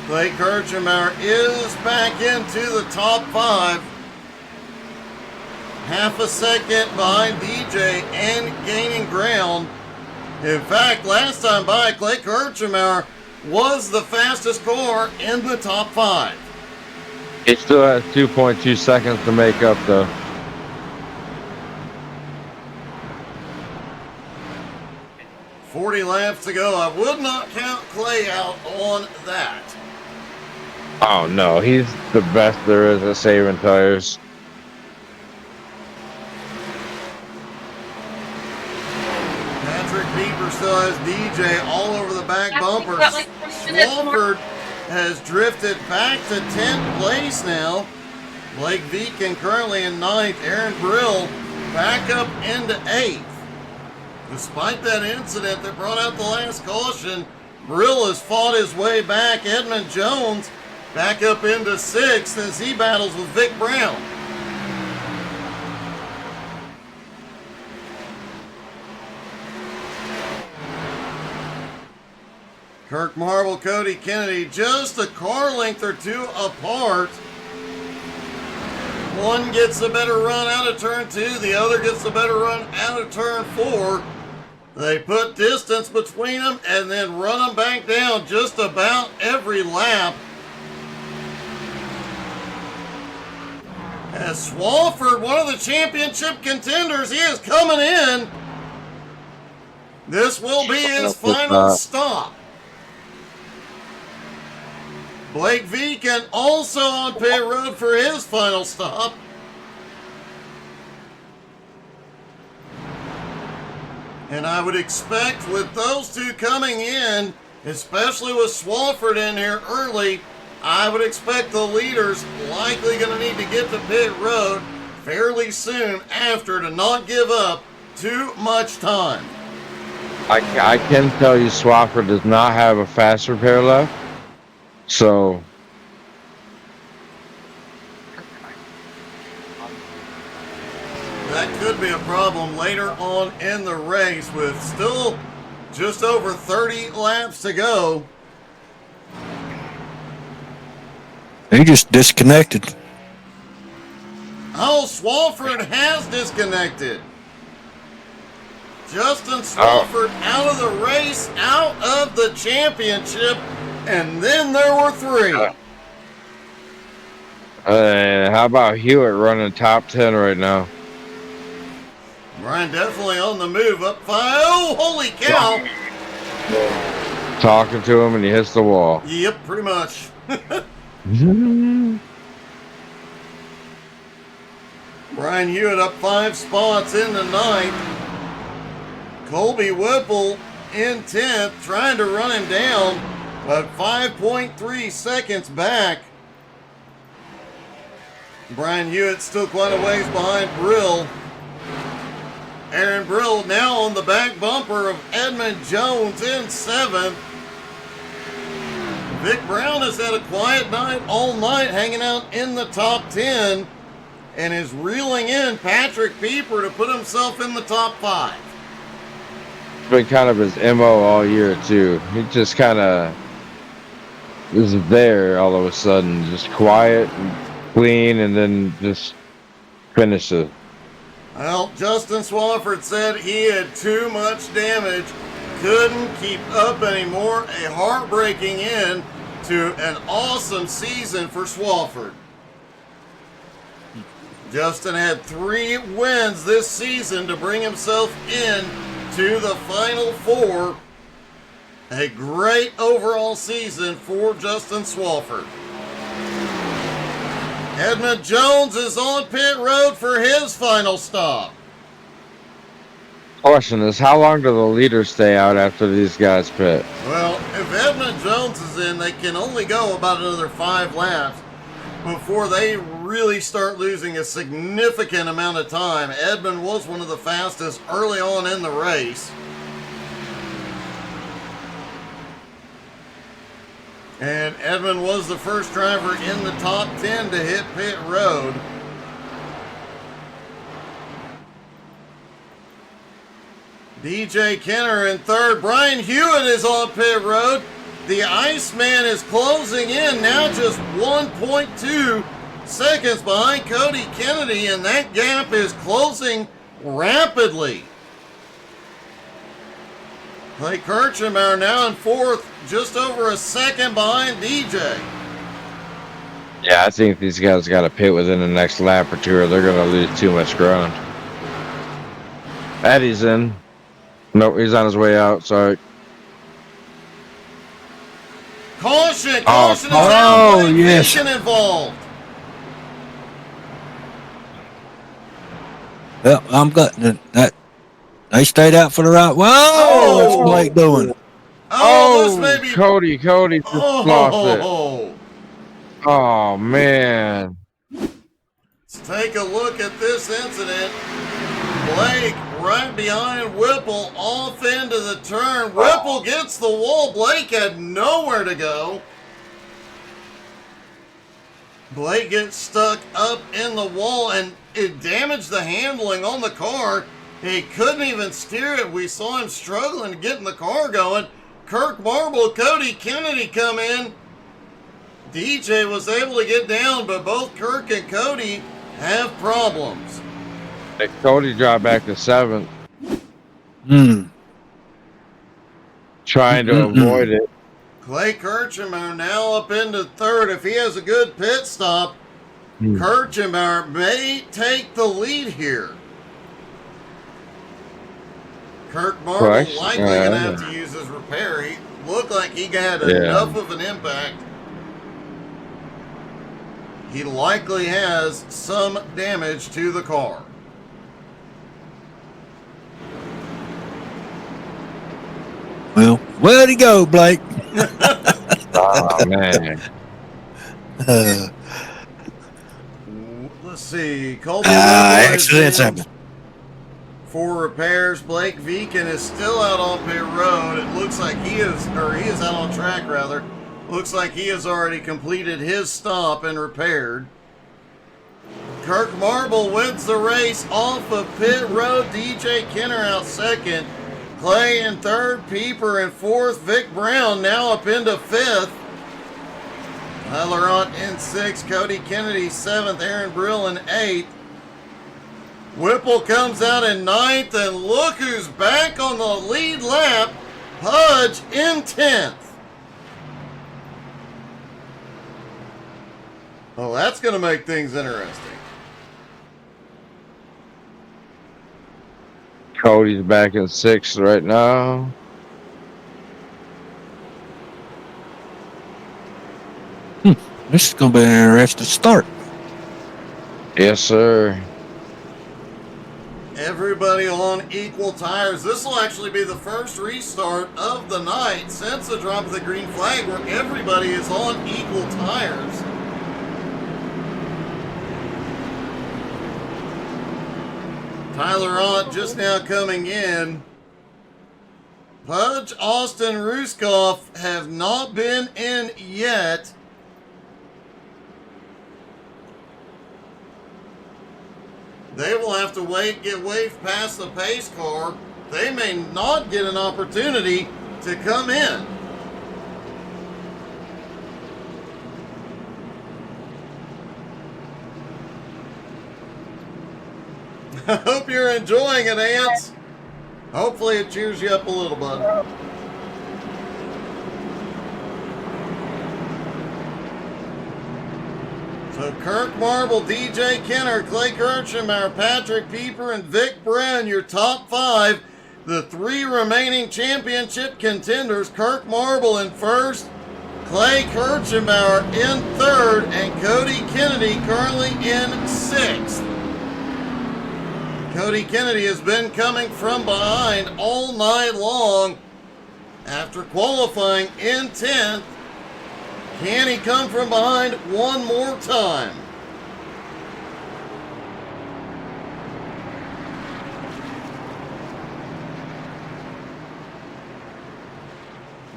Clay Kirchemauer is back into the top 5. Half a second behind DJ and gaining ground. In fact, last time by, Clay Kirchemauer was the fastest car in the top 5. He still has 2.2 seconds to make up though. 40 laps to go. I would not count Clay out on that. Oh no, he's the best there is at saving tires. Patrick Pieper still has DJ all over the back bumper. Swafford has drifted back to 10th place now. Blake Beacon currently in 9th. Aaron Brill back up into 8th. Despite that incident that brought out the last caution, Brill has fought his way back. Edmund Jones back up into 6th as he battles with Vic Brown. Kirk Marble, Cody Kennedy, just a car length or two apart. One gets a better run out of turn 2, the other gets a better run out of turn 4. They put distance between them and then run them back down just about every lap. As Swafford, one of the championship contenders, he is coming in. This will be his final stop. Blake Viken also on pit road for his final stop. And I would expect with those two coming in, especially with Swafford in here early, I would expect the leaders likely going to need to get to pit road fairly soon after to not give up too much time. I can tell you Swafford does not have a fast repair left. So that could be a problem later on in the race with still just over 30 laps to go. He just disconnected. Oh, Swafford has disconnected. Justin Swafford out of the race, out of the championship, and then there were 3. how about Hewitt running top 10 right now? Brian definitely on the move, up 5. Oh, holy cow. Talking to him and he hits the wall. Yep, pretty much. Brian Hewitt up 5 spots in the 9th. Colby Whipple in 10th, trying to run him down, but 5.3 seconds back. Brian Hewitt still quite a ways behind Brill. Aaron Brill now on the back bumper of Edmund Jones in 7th. Vic Brown has had a quiet night all night, hanging out in the top 10, and is reeling in Patrick Pieper to put himself in the top 5. It's been kind of his MO all year too. He just kind of is there all of a sudden, just quiet and clean, and then just finishes. Well, Justin Swafford said he had too much damage, couldn't keep up anymore. A heartbreaking end to an awesome season for Swafford. Justin had 3 wins this season to bring himself in to the Final 4. A great overall season for Justin Swafford. Edmund Jones is on pit road for his final stop. Question is, how long do the leaders stay out after these guys pit? Well, if Edmund Jones is in, they can only go about another 5 laps before they really start losing a significant amount of time. Edmund was one of the fastest early on in the race. And Edmund was the first driver in the top 10 to hit pit road. DJ Kenner in 3rd. Brian Hewitt is on pit road. The Iceman is closing in now, just 1.2 seconds behind Cody Kennedy, and that gap is closing rapidly. Clay Kirchenbauer now in 4th, just over a second behind DJ. Yeah, I think these guys got to pit within the next lap or 2, or they're going to lose too much ground. Eddie's in. Nope, he's on his way out. Sorry. Caution! Caution is out. Yes. Involved. Well, I'm getting that. They stayed out for the right. Whoa! What's Blake doing? Oh, this may be Cody just lost it. Oh, man. Let's take a look at this incident. Blake right behind Whipple, off into the turn. Whipple gets the wall. Blake had nowhere to go. Blake gets stuck up in the wall, and it damaged the handling on the car. He couldn't even steer it. We saw him struggling to get in the car going. Kirk Marble, Cody Kennedy come in. DJ was able to get down, but both Kirk and Cody have problems. Cody dropped back to 7th, trying to avoid it. Clay Kirchenbauer now up into 3rd. If he has a good pit stop, Kirchenbauer may take the lead here. Kirk Marble likely going to have to use his repair. He looked like he had enough of an impact. He likely has some damage to the car. Well, where'd he go, Blake? Oh, man. Let's see. Colby Accidents happen. for repairs. Blake Viken is still out on pit road. It looks like he is out on track rather. Looks like he has already completed his stop and repaired. Kirk Marble wins the race off of pit road. DJ Kenner out 2nd. Clay in 3rd. Pieper in 4th. Vic Brown now up into 5th. Tyler Ott in 6th. Cody Kennedy 7th. Aaron Brill in 8th. Whipple comes out in 9th. And look who's back on the lead lap. Pudge in 10th. Well, that's going to make things interesting. Cody's back in 6th right now. This is going to be an interesting start. Yes, sir. Everybody on equal tires. This will actually be the first restart of the night since the drop of the green flag where everybody is on equal tires. Tyler Ott just now coming in. Pudge, Austin, Ruskoff have not been in yet. They will have to get waved past the pace car. They may not get an opportunity to come in. I hope you're enjoying it, Ants. Hopefully it cheers you up a little, bud. So Kirk Marble, DJ Kenner, Clay Kirchenbauer, Patrick Pieper, and Vic Brown, your top 5. The 3 remaining championship contenders, Kirk Marble in 1st, Clay Kirchenbauer in 3rd, and Cody Kennedy currently in 6th. Cody Kennedy has been coming from behind all night long after qualifying in 10th. Can he come from behind one more time?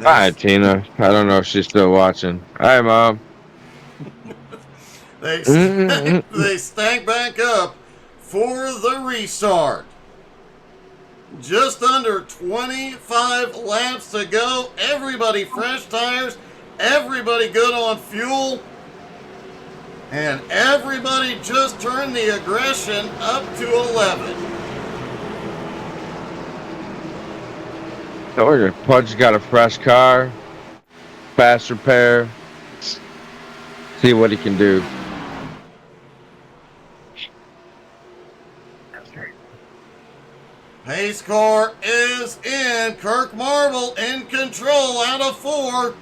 Hi, Tina. I don't know if she's still watching. Hi, Mom. They stank back up for the restart. Just under 25 laps to go. Everybody fresh tires. Everybody good on fuel. And everybody just turned the aggression up to 11. Told you, Pudge got a fresh car, fast repair. See what he can do. Pace car is in. Kirk Marble in control out of 4.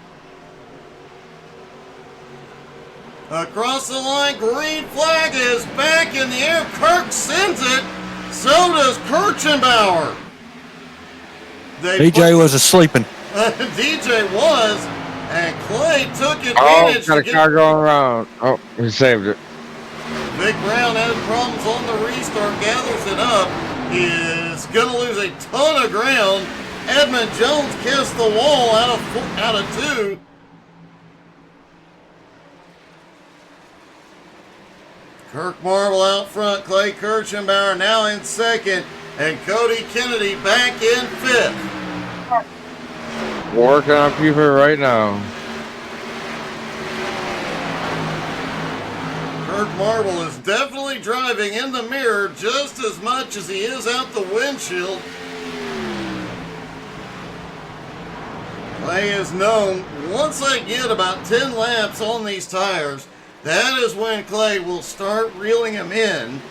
Across the line, green flag is back in the air. Kirk sends it. So does Kirchenbauer. DJ was asleeping. DJ was, and Clay took Oh, advantage. got a car going around. Oh, he saved it. Vic Brown has problems on the restart, gathers it up, is going to lose a ton of ground. Edmund Jones kissed the wall out of 2. Kirk Marble out front, Clay Kirchenbauer now in 2nd, and Cody Kennedy back in 5th. Working on Pieper right now. Kirk Marble is definitely driving in the mirror just as much as he is out the windshield. Clay is known, once I get about 10 laps on these tires, that is when Clay will start reeling him in.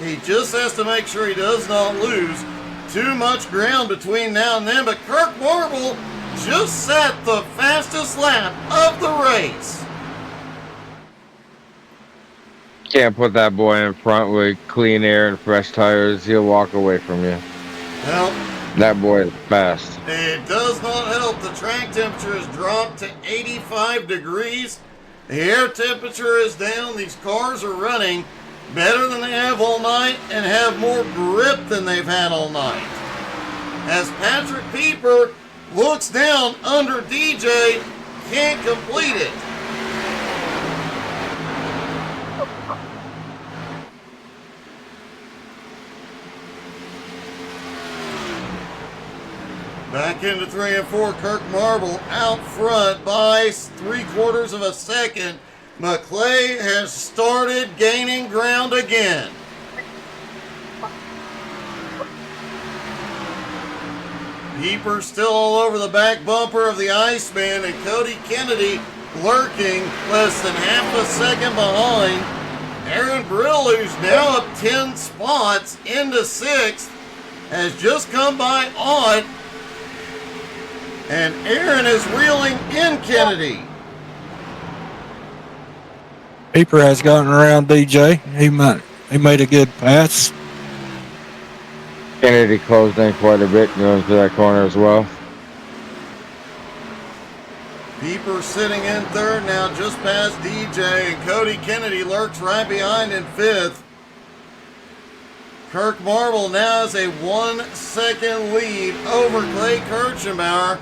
He just has to make sure he does not lose too much ground between now and then, but Kirk Marble just set the fastest lap of the race. Can't put that boy in front with clean air and fresh tires. He'll walk away from you. Well, that boy is fast. It does not help. The track temperature has dropped to 85 degrees. The air temperature is down. These cars are running better than they have all night and have more grip than they've had all night. As Patrick Pieper looks down under DJ, can't complete it. Back into 3 and 4, Kirk Marble out front by 3/4 of a second. McClay has started gaining ground again. Pieper still all over the back bumper of the Iceman, and Cody Kennedy lurking less than half a second behind. Aaron Brill, who's now up 10 spots into 6th, has just come by Ott. And Aaron is reeling in Kennedy. Pieper has gotten around DJ. He made a good pass. Kennedy closed in quite a bit going to that corner as well. Pieper sitting in 3rd now, just past DJ, and Cody Kennedy lurks right behind in 5th. Kirk Marble now has a 1-second lead over Clay Kirchenbauer.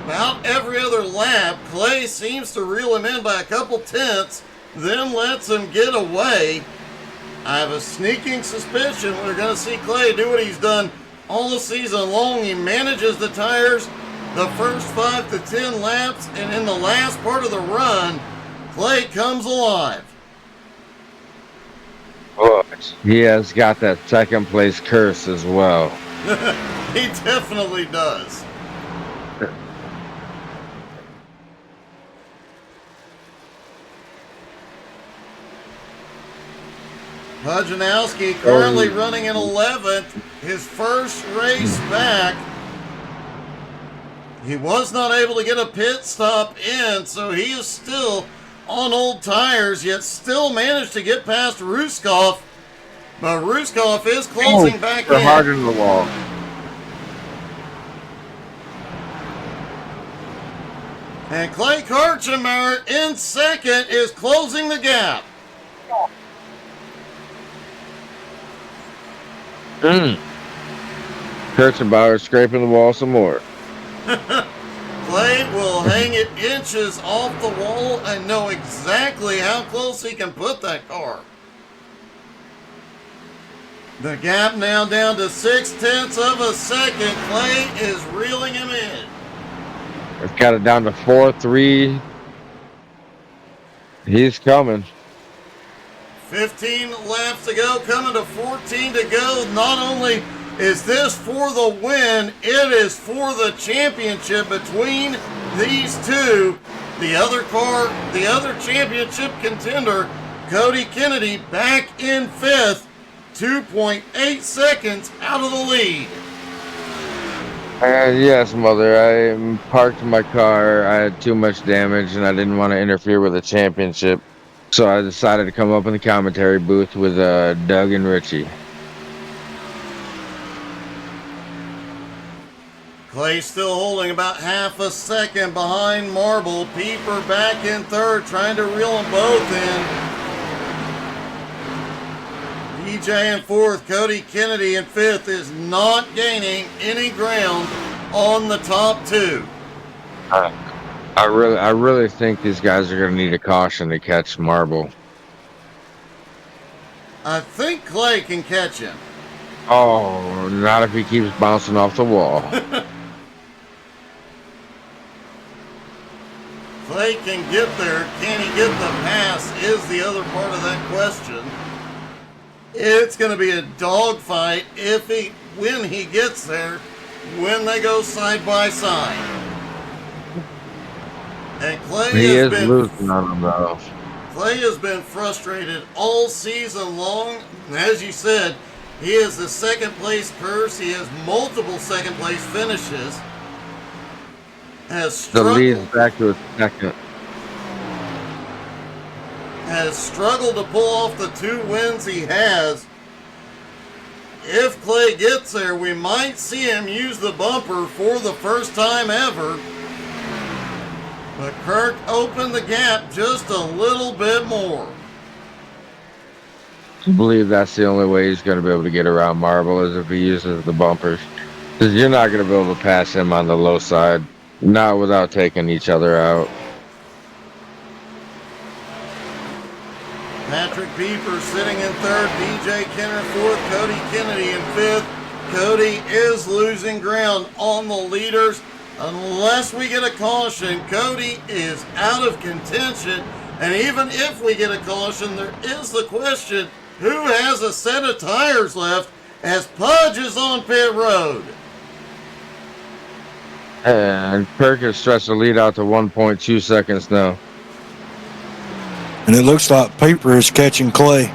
About every other lap, Clay seems to reel him in by a couple tenths, then lets him get away. I have a sneaking suspicion we're going to see Clay do what he's done all the season long. He manages the tires the first 5 to 10 laps, and in the last part of the run, Clay comes alive. Oh, he has got that second place curse as well. He definitely does. Nowski currently running in 11th, his first race back. He was not able to get a pit stop in, so he is still on old tires, yet still managed to get past Ruskov. But Ruskov is closing back in. Hard in the wall. And Clay Kirchenbauer in 2nd is closing the gap. Kirchenbauer scraping the wall some more. Clay will hang it inches off the wall and know exactly how close he can put that car. The gap now down to 0.6 of a second. Clay is reeling him in. It's got it down to 4-3. He's coming. 15 laps to go, coming to 14 to go. Not only is this for the win, it is for the championship between these two. The other championship contender, Cody Kennedy, back in 5th, 2.8 seconds out of the lead. Yes, Mother. I parked my car. I had too much damage, and I didn't want to interfere with the championship. So I decided to come up in the commentary booth with Doug and Richie. Clay still holding about half a second behind Marble. Pieper back in 3rd, trying to reel them both in. DJ in 4th, Cody Kennedy in 5th is not gaining any ground on the top 2. I really think these guys are going to need a caution to catch Marble. I think Clay can catch him. Oh, not if he keeps bouncing off the wall. Clay can get there. Can he get the pass is the other part of that question. It's going to be a dogfight when he gets there, when they go side by side. And He is losing on him, though. Clay has been frustrated all season long. As you said, he has the second place curse. He has multiple second place finishes. The lead's back to a second. Has struggled to pull off the 2 wins he has. If Clay gets there, we might see him use the bumper for the first time ever. But Kirk opened the gap just a little bit more. I believe that's the only way he's going to be able to get around Marble is if he uses the bumpers. Because you're not going to be able to pass him on the low side, not without taking each other out. Patrick Pieper sitting in third, DJ Kenner fourth, Cody Kennedy in fifth. Cody is losing ground on the leaders. Unless we get a caution, Cody is out of contention. And even if we get a caution, there is the question, who has a set of tires left as Pudge is on pit road? And Kirk has stretched the lead out to 1.2 seconds now. And it looks like Pieper is catching Clay.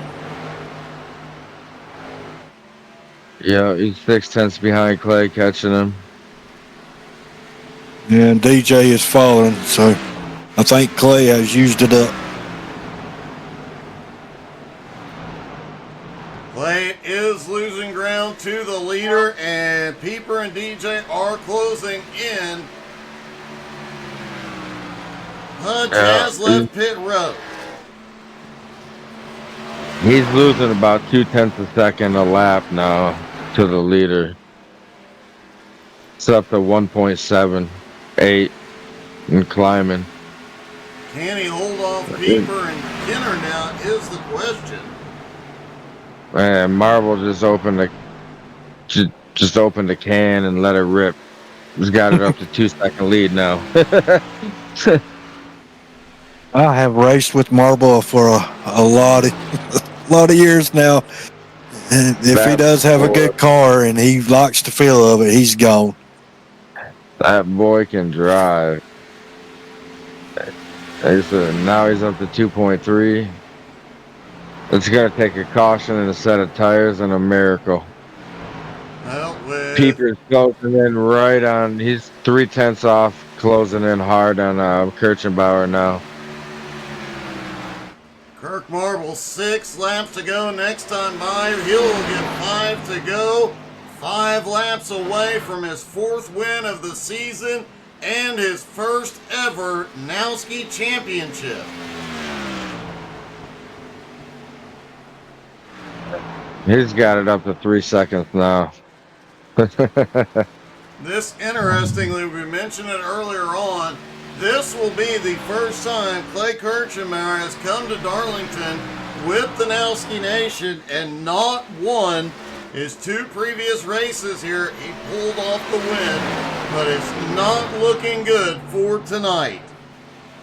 Yeah, he's 6/10 behind Clay, catching him. And DJ is following, so I think Clay has used it up. Clay is losing ground to the leader, and Pieper and DJ are closing in. Pudge has left pit road. He's losing about 0.2 a second a lap now to the leader. It's up to 1.78 and climbing. Can he hold off Pieper and Kenner now is the question. Man, Marble just opened the can and let it rip. He's got it up to 2-second lead now. I have raced with Marble for a lot of years now. And if he does have a good car and he likes the feel of it, he's gone. That boy can drive. Now he's up to 2.3. It's going to take a caution and a set of tires and a miracle. Pieper's closing in right on. He's 0.3 off, closing in hard on Kirchenbauer now. Kirk Marble, 6 laps to go. Next time by, he'll get 5 to go. 5 laps away from his 4th win of the season and his first ever Nowski championship. He's got it up to 3 seconds now. This, interestingly, we mentioned it earlier on, this will be the first time Clay Kirchenbauer has come to Darlington with the Nowski Nation and not won his 2 previous races here. He pulled off the win, but it's not looking good for tonight.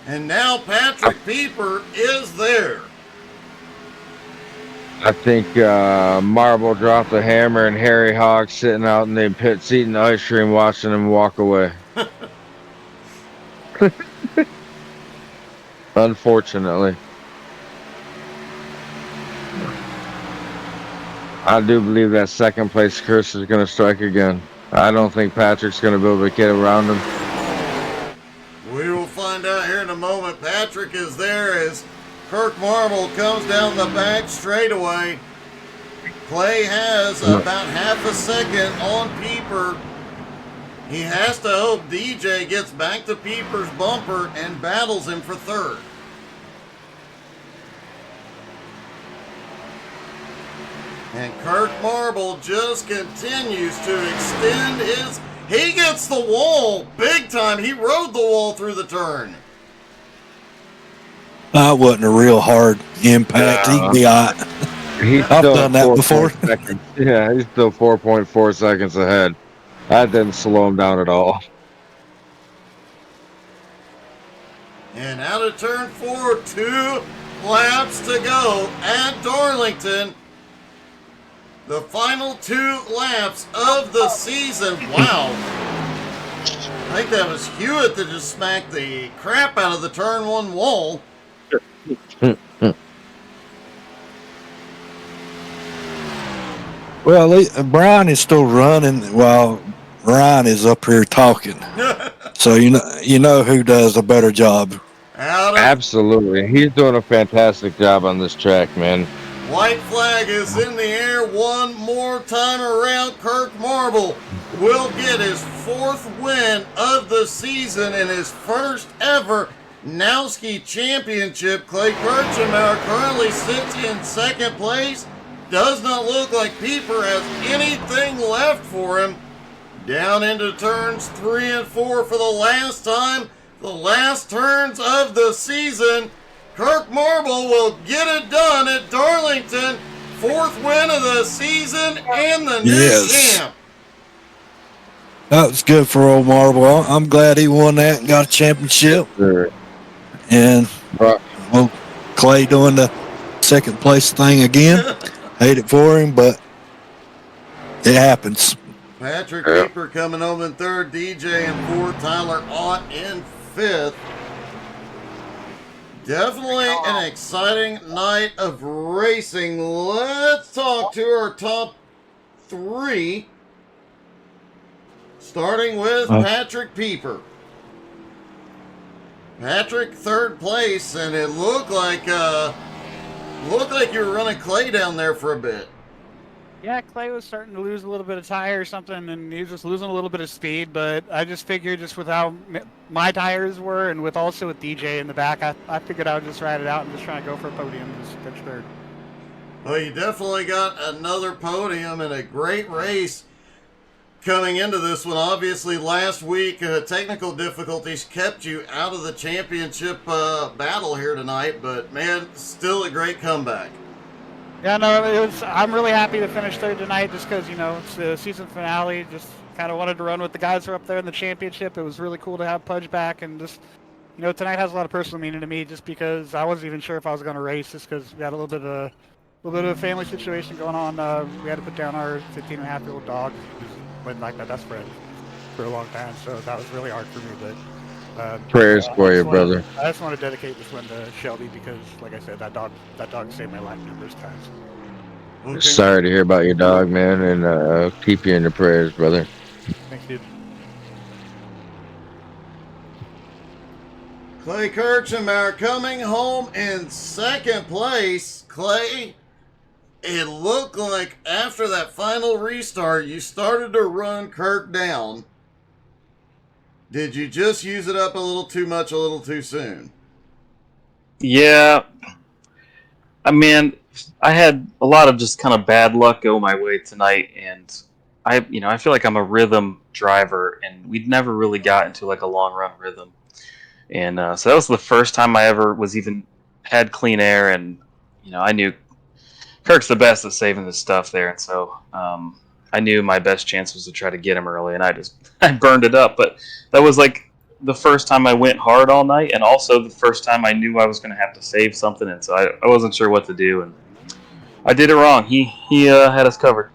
And now Patrick Pieper is there. I think Marble dropped the hammer and Harry Hogg sitting out in the pit seat in the ice cream watching him walk away. Unfortunately. I do believe that second place curse is going to strike again. I don't think Patrick's going to be able to get around him. We will find out here in a moment. Patrick is there as Kirk Marble comes down the back straightaway. Clay has about half a second on Pieper. He has to hope DJ gets back to Pieper's bumper and battles him for 3rd. And Kirk Marble just continues to extend his... He gets the wall big time. He rode the wall through the turn. That wasn't a real hard impact. Yeah. He'd be all right. I've done that before. Yeah, he's still 4.4 seconds ahead. That didn't slow him down at all. And out of turn 4, 2 laps to go at Darlington. The final 2 laps of the season. Wow. I think that was Hewitt that just smacked the crap out of the turn 1 wall. Well, Brian is still running while Ryan is up here talking. So you know who does a better job. Absolutely. He's doing a fantastic job on this track, man. White flag is in the air one more time around. Kirk Marble will get his 4th win of the season and his first ever Nowski championship. Clay Kirchenbauer currently sits in 2nd place. Does not look like Pieper has anything left for him. Down into turns 3 and 4 for the last time. The last turns of the season. Kirk Marble will get it done at Darlington. 4th win of the season and the new champ. That was good for old Marble. I'm glad he won that and got a championship. Sure. And well, Clay doing the 2nd place thing again. Hate it for him, but it happens. Patrick Pieper coming home in 3rd, DJ in 4th, Tyler Ott in 5th. Definitely an exciting night of racing. Let's talk to our top 3. Starting with Patrick Pieper. Patrick, 3rd place, and it looked like you were running Clay down there for a bit. Yeah, Clay was starting to lose a little bit of tire or something, and he was just losing a little bit of speed. But I just figured, just with how my tires were, and with DJ in the back, I figured I would just ride it out and just try to go for a podium and just finish 3rd. Well, you definitely got another podium and a great race coming into this one. Obviously, last week, technical difficulties kept you out of the championship battle here tonight, but man, still a great comeback. Yeah, no, I'm really happy to finish 3rd tonight, just because it's the season finale. Just kind of wanted to run with the guys who are up there in the championship. It was really cool to have Pudge back, and just tonight has a lot of personal meaning to me, just because I wasn't even sure if I was going to race, just because we had a little bit of a family situation going on. We had to put down our 15-and-a-half-year-old dog, who's been like my best friend for a long time, so that was really hard for me. But prayers for you, brother. I just want to dedicate this one to Shelby because, like I said, that dog saved my life numerous times. Okay. Sorry to hear about your dog, man, and keep you in your prayers, brother. Thanks, dude. Clay Kirchenbauer coming home in 2nd place. Clay, it looked like after that final restart, you started to run Kirk down. Did you just use it up a little too much, a little too soon? Yeah. I mean, I had a lot of just kind of bad luck go my way tonight, and I feel like I'm a rhythm driver, and we'd never really got into like a long run rhythm. And so that was the first time I ever was even had clean air, and I knew Kirk's the best at saving this stuff there, and so I knew my best chance was to try to get him early, and I burned it up. But that was like the first time I went hard all night, and also the first time I knew I was going to have to save something, and so I wasn't sure what to do, and I did it wrong. He had us covered.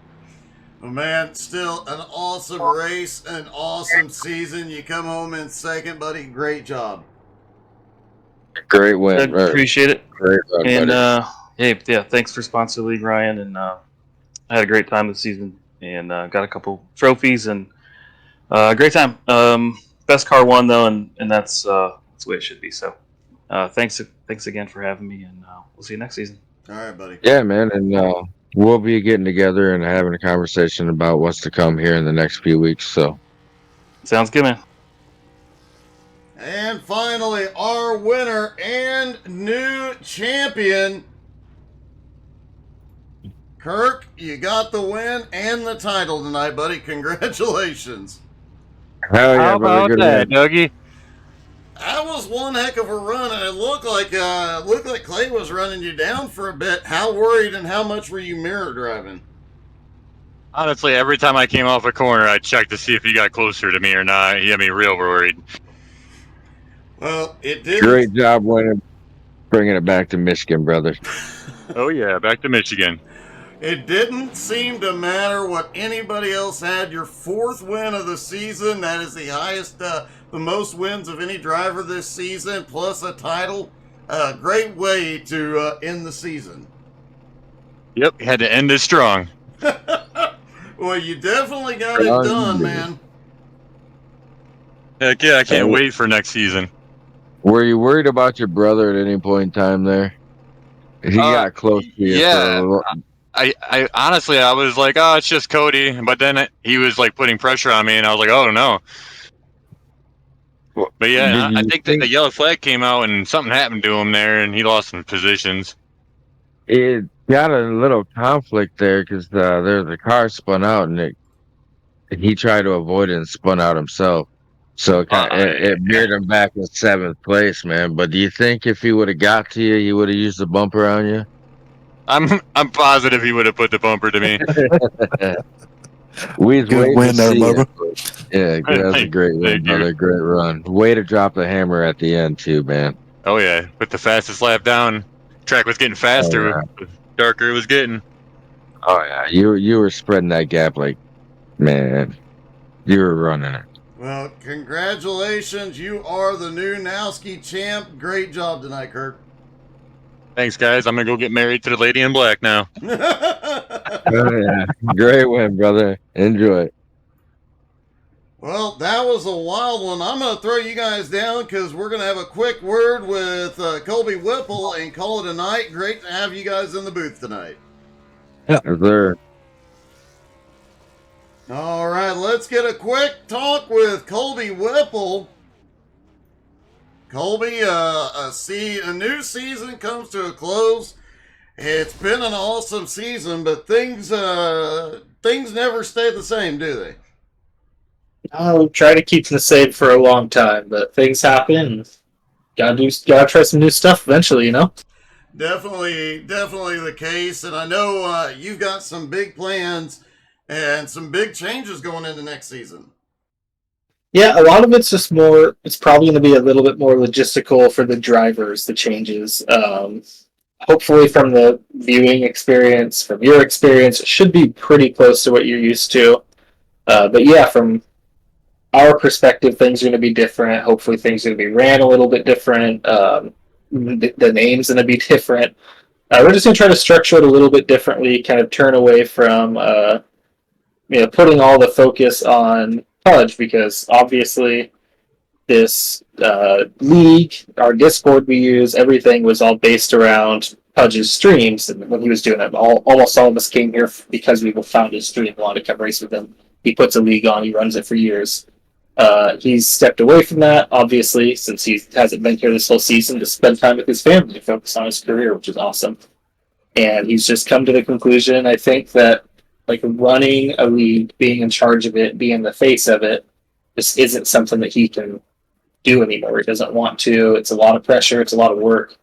Well, man, still an awesome race, an awesome season. You come home in 2nd, buddy. Great job. Great win. I appreciate it. Great run, and yeah, thanks for sponsor league, Ryan, and I had a great time this season, and got a couple trophies, and great time. Best car won though, and that's the way it should be. So thanks again for having me, and we'll see you next season. All right, buddy. Yeah, man, and we'll be getting together and having a conversation about what's to come here in the next few weeks. So sounds good, man. And finally, our winner and new champion, Kirk. You got the win and the title tonight, buddy. Congratulations. hell yeah, How brother. about Good that, win. Dougie? That was one heck of a run, and it looked like Clay was running you down for a bit. How worried and how much were you mirror driving? Honestly, every time I came off a corner, I checked to see if he got closer to me or not. He had me real worried. Well, it did. Great job winning, bringing it back to Michigan, brother. Oh yeah, back to Michigan. It didn't seem to matter what anybody else had. Your 4th win of the season. That is the highest, the most wins of any driver this season, plus a title. Great way to end the season. Yep, had to end it strong. Well, you definitely got it done, man. Heck yeah, I can't wait for next season. Were you worried about your brother at any point in time there? He got close to you. Yeah. I honestly, I was like, oh, it's just Cody. But then he was like putting pressure on me, and I was like, oh no. But yeah, I think that the yellow flag came out, and something happened to him there, and he lost some positions. It got a little conflict there because the car spun out, and he tried to avoid it and spun out himself. So it veered him back in 7th place, man. But do you think if he would have got to you, he would have used the bumper on you? I'm positive he would have put the bumper to me. We Good win there, brother. Yeah, that's a great win, brother. Great run. Way to drop the hammer at the end, too, man. Oh yeah, put the fastest lap down. Track was getting faster, the darker it was getting. Oh yeah, you were spreading that gap like, man, you were running it. Well, congratulations. You are the new Nowski champ. Great job tonight, Kirk. Thanks, guys. I'm going to go get married to the lady in black now. Oh, yeah. Great win, brother. Enjoy it. Well, that was a wild one. I'm going to throw you guys down because we're going to have a quick word with Colby Whipple and call it a night. Great to have you guys in the booth tonight. Yeah, sir. All right, let's get a quick talk with Colby Whipple. Colby, a new season comes to a close. It's been an awesome season, but things never stay the same, do they? I'll try to keep them the same for a long time, but things happen. Gotta try some new stuff eventually, you know? Definitely the case, and I know you've got some big plans and some big changes going into next season. Yeah, a lot of it's just more, it's probably going to be a little bit more logistical for the drivers, the changes. Hopefully from the viewing experience, from your experience, it should be pretty close to what you're used to. But yeah, from our perspective, things are going to be different. Hopefully things are going to be ran a little bit different. The name's going to be different. We're just going to try to structure it a little bit differently, kind of turn away from putting all the focus on Pudge, because obviously this league, our Discord we use, everything was all based around Pudge's streams. And when he was doing it, almost all of us came here because we found his stream and wanted to come race with him. He puts a league on, he runs it for years. He's stepped away from that, obviously, since he hasn't been here this whole season, to spend time with his family, focus on his career, which is awesome. And he's just come to the conclusion, I think, that like running a league, being in charge of it, being the face of it, just isn't something that he can do anymore. He doesn't want to. It's a lot of pressure. It's a lot of work.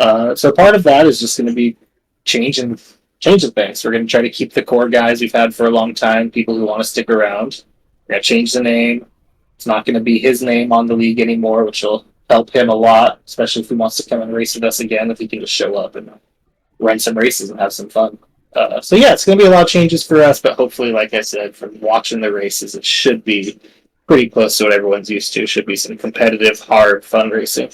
So part of that is just going to be changing things. We're going to try to keep the core guys we've had for a long time, people who want to stick around. We're going to change the name. It's not going to be his name on the league anymore, which will help him a lot, especially if he wants to come and race with us again, if he can just show up and run some races and have some fun. So yeah, it's going to be a lot of changes for us, but hopefully, like I said, from watching the races, it should be pretty close to what everyone's used to. It should be some competitive, hard, fun racing.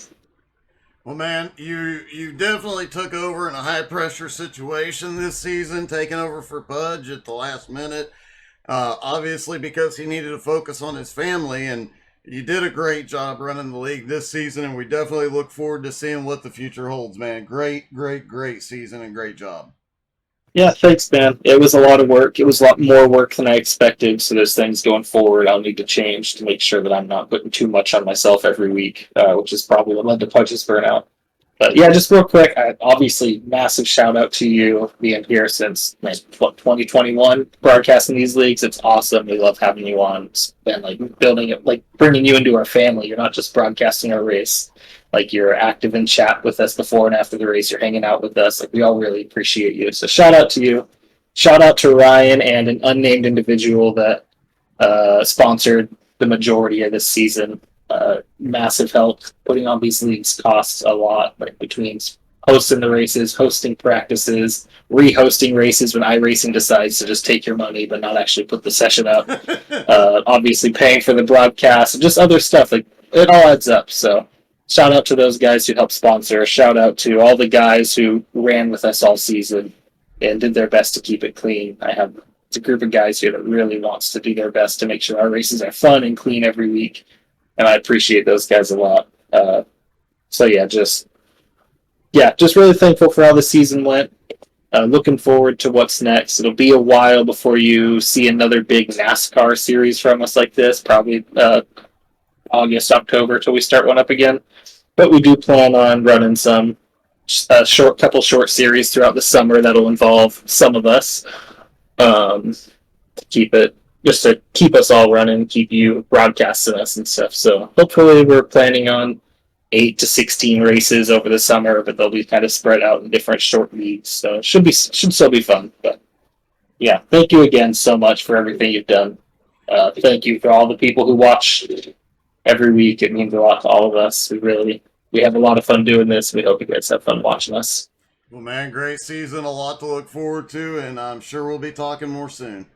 Well, man, you definitely took over in a high-pressure situation this season, taking over for Pudge at the last minute, obviously because he needed to focus on his family, and you did a great job running the league this season, and we definitely look forward to seeing what the future holds, man. Great season and great job. Yeah, thanks, man. It was a lot of work. It was a lot more work than I expected, so there's things going forward I'll need to change to make sure that I'm not putting too much on myself every week, which is probably what led to Pudge's burnout. But yeah, just real quick, obviously, massive shout out to you being here since 2021, broadcasting these leagues. It's awesome. We love having you on. It's been like building it, like bringing you into our family. You're not just broadcasting our race. Like, you're active in chat with us before and after the race. You're hanging out with us. Like, we all really appreciate you. So shout out to you. Shout out to Ryan and an unnamed individual that sponsored the majority of this season. massive help. Putting on these leagues costs a lot, like between hosting the races, hosting practices, re-hosting races when iRacing decides to just take your money but not actually put the session up. Obviously paying for the broadcast and just other stuff. Like, it all adds up. So shout out to those guys who helped sponsor. Shout out to all the guys who ran with us all season and did their best to keep it clean. It's a group of guys here that really wants to do their best to make sure our races are fun and clean every week. And I appreciate those guys a lot. Just really thankful for how the season went. Looking forward to what's next. It'll be a while before you see another big NASCAR series from us like this, probably August, October, till we start one up again. But we do plan on running some couple short series throughout the summer that'll involve some of us. To keep us all running, keep you broadcasting us and stuff. So hopefully we're planning on 8 to 16 races over the summer, but they'll be kind of spread out in different short leagues. So it should still be fun. But yeah, thank you again so much for everything you've done. Thank you for all the people who watch every week. It means a lot to all of us. We have a lot of fun doing this. We hope you guys have fun watching us. Well, man, great season. A lot to look forward to, and I'm sure we'll be talking more soon.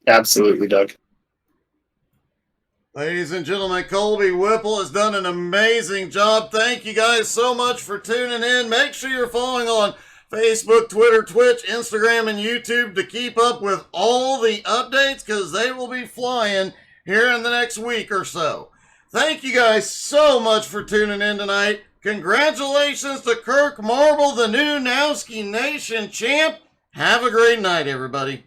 Absolutely, Doug. Ladies and gentlemen, Colby Whipple has done an amazing job. Thank you guys so much for tuning in. Make sure you're following on Facebook, Twitter, Twitch, Instagram, and YouTube to keep up with all the updates, because they will be flying here in the next week or so. Thank you guys so much for tuning in tonight. Congratulations to Kirk Marble, the new Nowski Nation champ. Have a great night, everybody.